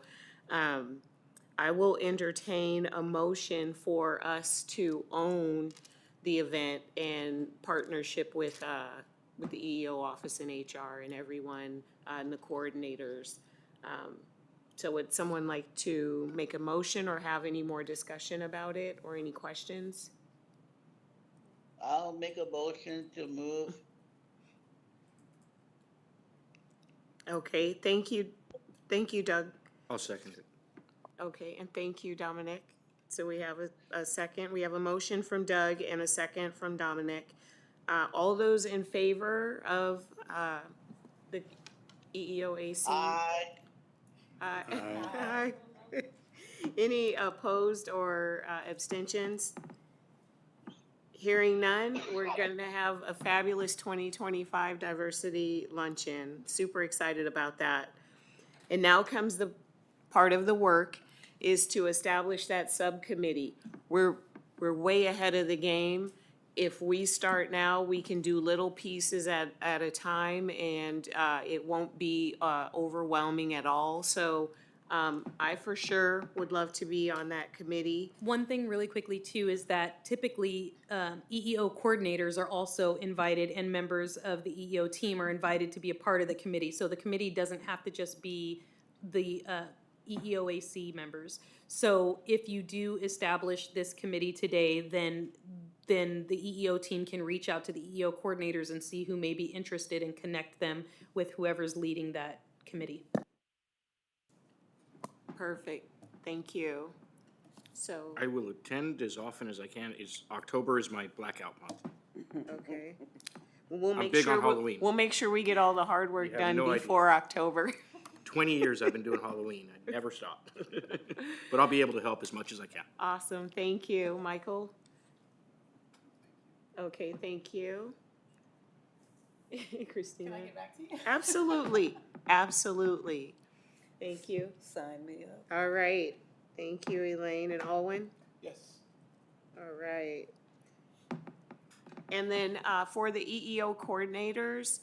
I will entertain a motion for us to own the event in partnership with the EEO office and HR and everyone and the coordinators. So would someone like to make a motion or have any more discussion about it or any questions? I'll make a motion to move. Okay, thank you, Doug. I'll second it. Okay, and thank you, Dominic. So we have a second, we have a motion from Doug and a second from Dominic. All those in favor of the EEOAC? Aye. Aye. Any opposed or abstentions? Hearing none, we're going to have a fabulous 2025 diversity luncheon. Super excited about that. And now comes the part of the work is to establish that subcommittee. We're way ahead of the game. If we start now, we can do little pieces at a time, and it won't be overwhelming at all. So I for sure would love to be on that committee. One thing really quickly too is that typically EEO coordinators are also invited, and members of the EEO team are invited to be a part of the committee. So the committee doesn't have to just be the EEOAC members. So if you do establish this committee today, then the EEO team can reach out to the EEO coordinators and see who may be interested and connect them with whoever's leading that committee. Perfect, thank you. So, I will attend as often as I can. October is my blackout month. okay. We'll I'm make big sure on Halloween. We'll make sure we get all the hard work You have done no idea. before October. 20 years I've been doing Halloween. I never stop. But I'll be able to help as much as I can. Awesome, thank you. Michael? Okay, thank you. Christina? Can I get back to you? Absolutely, absolutely. Thank you. Sign me up. All right, thank you, Elaine and Alwyn. Yes. All right. And then for the EEO coordinators,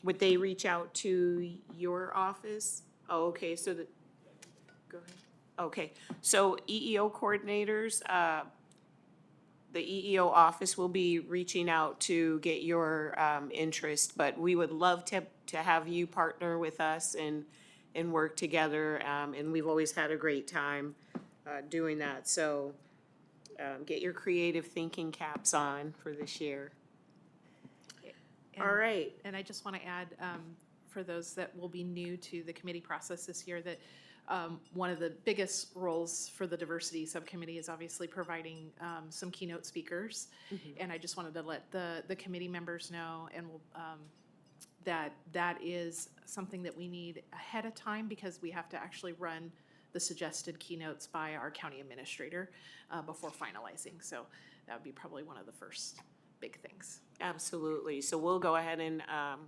would they reach out to your office? Oh, okay, so go ahead. Okay, so EEO coordinators, the EEO office will be reaching out to get your interest, but we would love to have you partner with us and work together, and we've always had a great time doing that. So get your creative thinking caps on for this year. All right. And I just want to add, for those that will be new to the committee process this year, that one of the biggest roles for the diversity subcommittee is obviously providing some keynote speakers. And I just wanted to let the committee members know, and we'll, that is something that we need ahead of time, because we have to actually run the suggested keynotes by our county administrator before finalizing. So that would be probably one of the first big things. Absolutely. So we'll go ahead and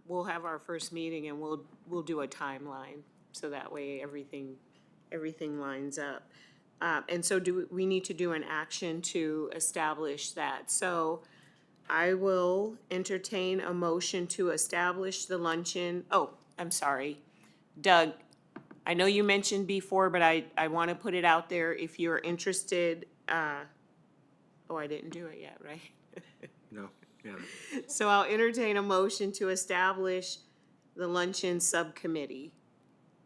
we'll have our first meeting, and we'll do a timeline, so that way everything lines up. And so do we need to do an action to establish that? So I will entertain a motion to establish the luncheon. Oh, I'm sorry. Doug, I know you mentioned before, but I want to put it out there if you're interested. Oh, I didn't do it yet, right? No, yeah. So I'll entertain a motion to establish the luncheon subcommittee.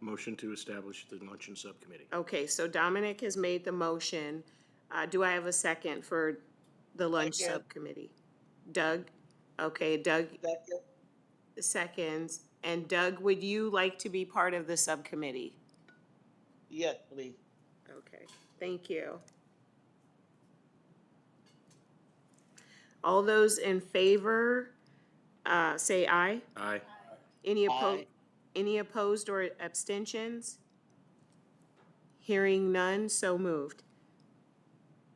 Motion to establish the luncheon subcommittee. Okay, so Dominic has made the motion. Do I have a second for the lunch Second. subcommittee? Doug? Okay, Doug Second. seconds. And Doug, would you like to be part of the subcommittee? Yes, please. Okay, thank you. All those in favor say aye. Aye. Aye. Any opposed or abstentions? Hearing none, so moved.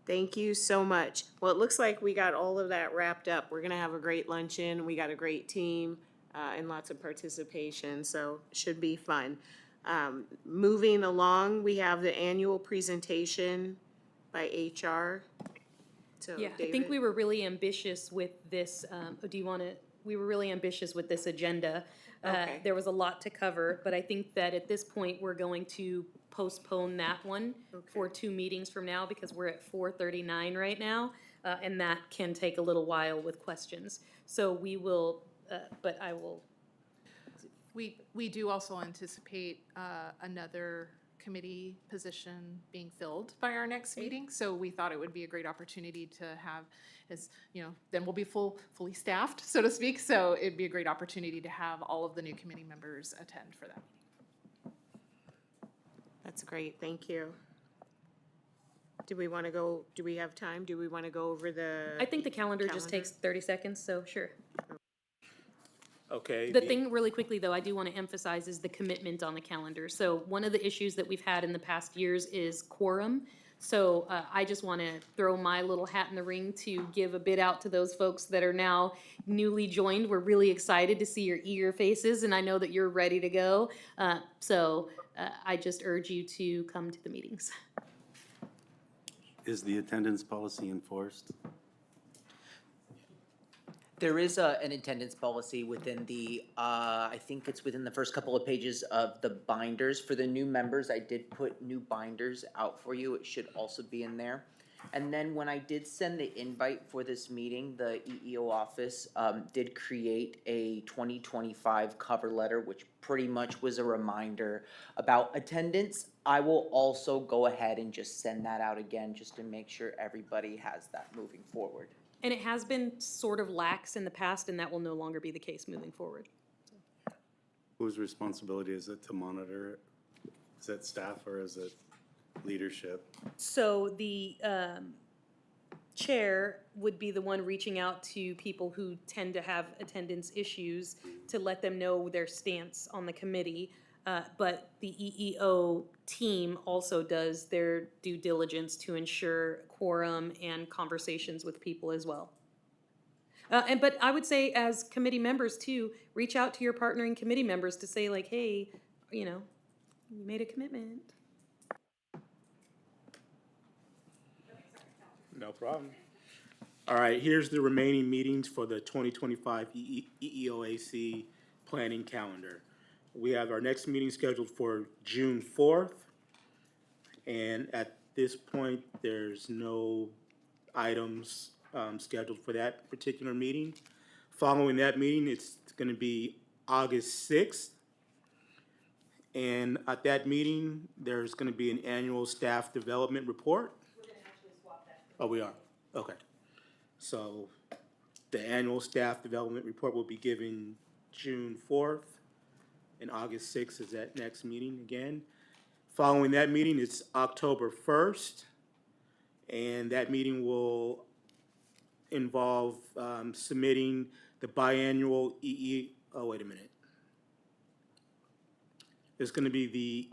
Thank you so much. Well, it looks like we got all of that wrapped up. We're gonna have a great luncheon. We got a great team, and lots of participation, so should be fun. Moving along, we have the annual presentation by HR. So, Yeah, I think David? we were really ambitious with this, we were really ambitious with this agenda. Okay. There was a lot to cover, but I think that at this point, we're going to postpone that one for 2 meetings from now, because we're at 4:39 right now, and that can take a little while with questions. So we will, but I will, We do also anticipate another committee position being filled by our next meeting. So we thought it would be a great opportunity to have, as, you know, then we'll be fully staffed, so to speak. So it'd be a great opportunity to have all of the new committee members attend for that meeting. That's great, thank you. Do we want to go, do we have time? Do we want to go over the? I think the calendar just calendar? takes 30 seconds, so sure. Okay. The thing, really quickly, though, I do want to emphasize is the commitment on the calendar. So one of the issues that we've had in the past years is quorum. So I just want to throw my little hat in the ring to give a bid out to those folks that are now newly joined. We're really excited to see your eager faces, and I know that you're ready to go. So I just urge you to come to the meetings. Is the attendance policy enforced? There is an attendance policy within the, I think it's within the first couple of pages of the binders. For the new members, I did put new binders out for you. It should also be in there. And then when I did send the invite for this meeting, the EEO office did create a 2025 cover letter, which pretty much was a reminder about attendance. I will also go ahead and just send that out again, just to make sure everybody has that moving forward. And it has been sort of lax in the past, and that will no longer be the case moving forward. Whose responsibility is it to monitor it? Is it staff or is it leadership? So the chair would be the one reaching out to people who tend to have attendance issues to let them know their stance on the committee. But the EEO team also does their due diligence to ensure quorum and conversations with people as well. But I would say, as committee members too, reach out to your partnering committee members to say like, hey, you know, you made a commitment. No problem. All right, here's the remaining meetings for the 2025 EEOAC planning calendar. We have our next meeting scheduled for June 4th. And at this point, there's no items scheduled for that particular meeting. Following that meeting, it's going to be August 6th. And at that meeting, there's going to be an annual staff development report. We're going to actually swap that. Oh, we are? Okay. So the annual staff development report will be given June 4th. And August 6th is that next meeting again. Following that meeting, it's October 1st. And that meeting will involve submitting the biannual oh, wait a minute. There's going to be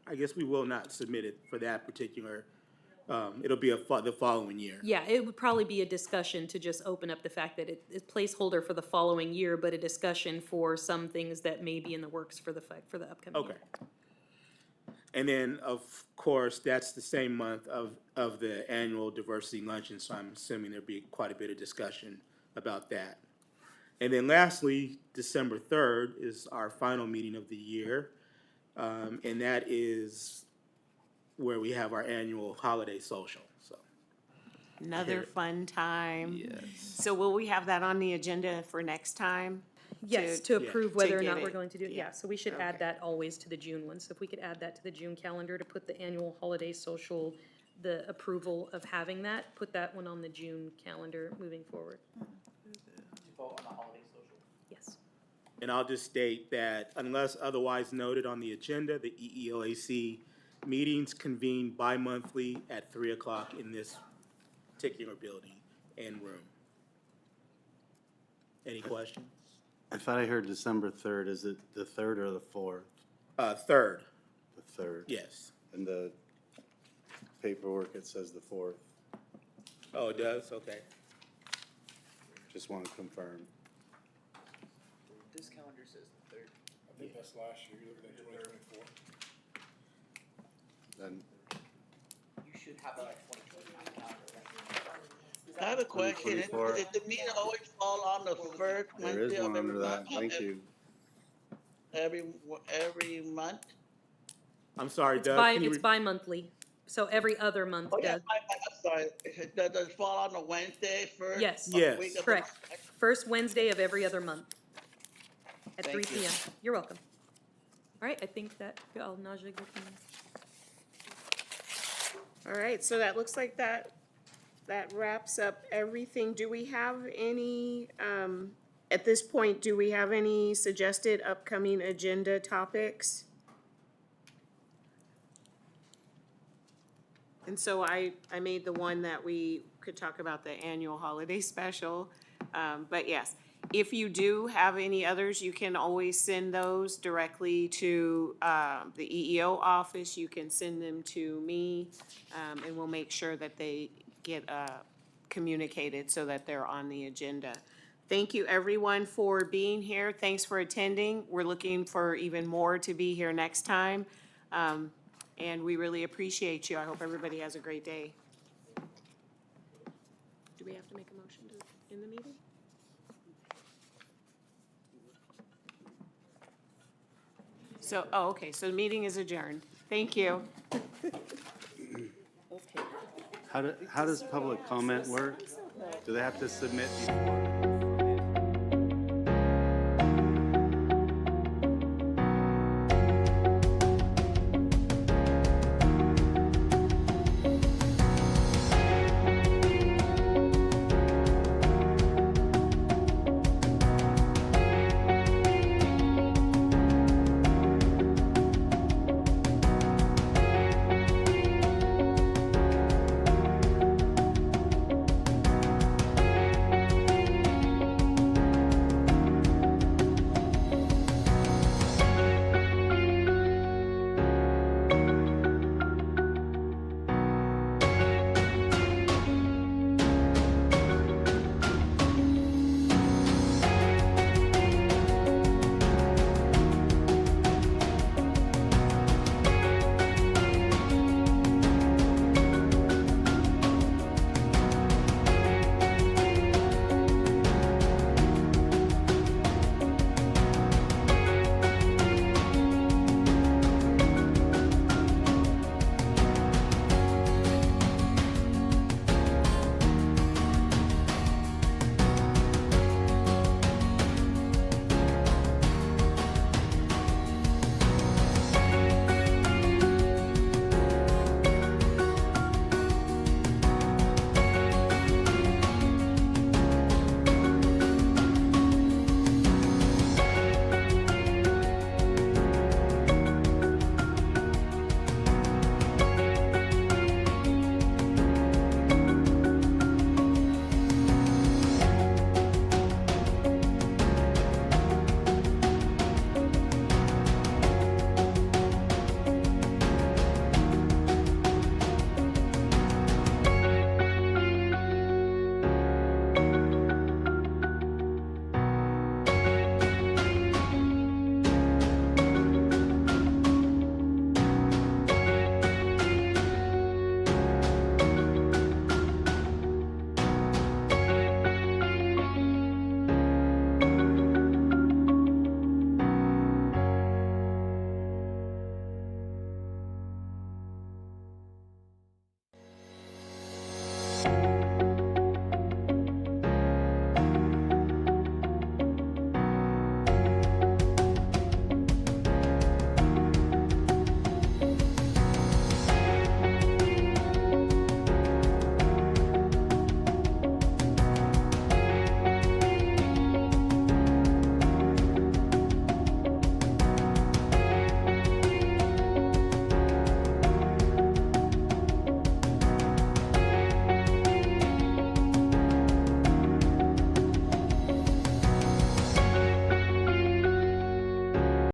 I guess we will not submit it for that particular, it'll be the following year. Yeah, it would probably be a discussion to just open up the fact that it's placeholder for the following year, but a discussion for some things that may be in the works for the upcoming year. Okay. And then, of course, that's the same month of the annual diversity luncheon, so I'm assuming there'll be quite a bit of discussion about that. And then lastly, December 3rd is our final meeting of the year, and that is where we have our annual holiday social, so. Another fun time. Yes. So will we have that on the agenda for next time? Yes, to approve whether or to not get we're it, going to do it, yeah. yeah, so we should add Okay. that always to the June one, so if we could add that to the June calendar to put the annual holiday social, the approval of having that, put that one on the June calendar moving forward. Vote on the holiday social. Yes. And I'll just state that unless otherwise noted on the agenda, the EEOAC meetings convene bi-monthly at 3 o'clock in this particular building and room. Any questions? I thought I heard December 3rd. Is it the 3rd or the 4th? 3rd, The 3rd. yes. In the paperwork, it says the 4th. Oh, it does, okay. Just want to confirm. This calendar says the 3rd. I think that's last year, you're looking at 2024. Then You should have a 2025 calendar. I have a question. 2024. Did the meeting always fall on the first there Wednesday is of one every under that. month? Thank you. Every month? I'm sorry, It's Doug. can you it's re- bi-monthly, so every other month, Oh, yeah, Doug. I'm sorry. Does it fall on a Wednesday first? Yes. of the Yes. week of the Correct. month? First Wednesday of every other month at Thank 3 you. p.m. You're welcome. All right, I think that, I'll Naja, you can. All right, so that looks like that wraps up everything. Do we have any, at this point, do we have any suggested upcoming agenda topics? And so I made the one that we could talk about the annual holiday special. But yes, if you do have any others, you can always send those directly to the EEO office. You can send them to me, and we'll make sure that they get communicated so that they're on the agenda. Thank you, everyone, for being here. Thanks for attending. We're looking for even more to be here next time. And we really appreciate you. I hope everybody has a great day. Do we have to make a motion to end the meeting? So, oh, okay, so the meeting is adjourned. Thank you. How does public comment work? Do they have to submit before?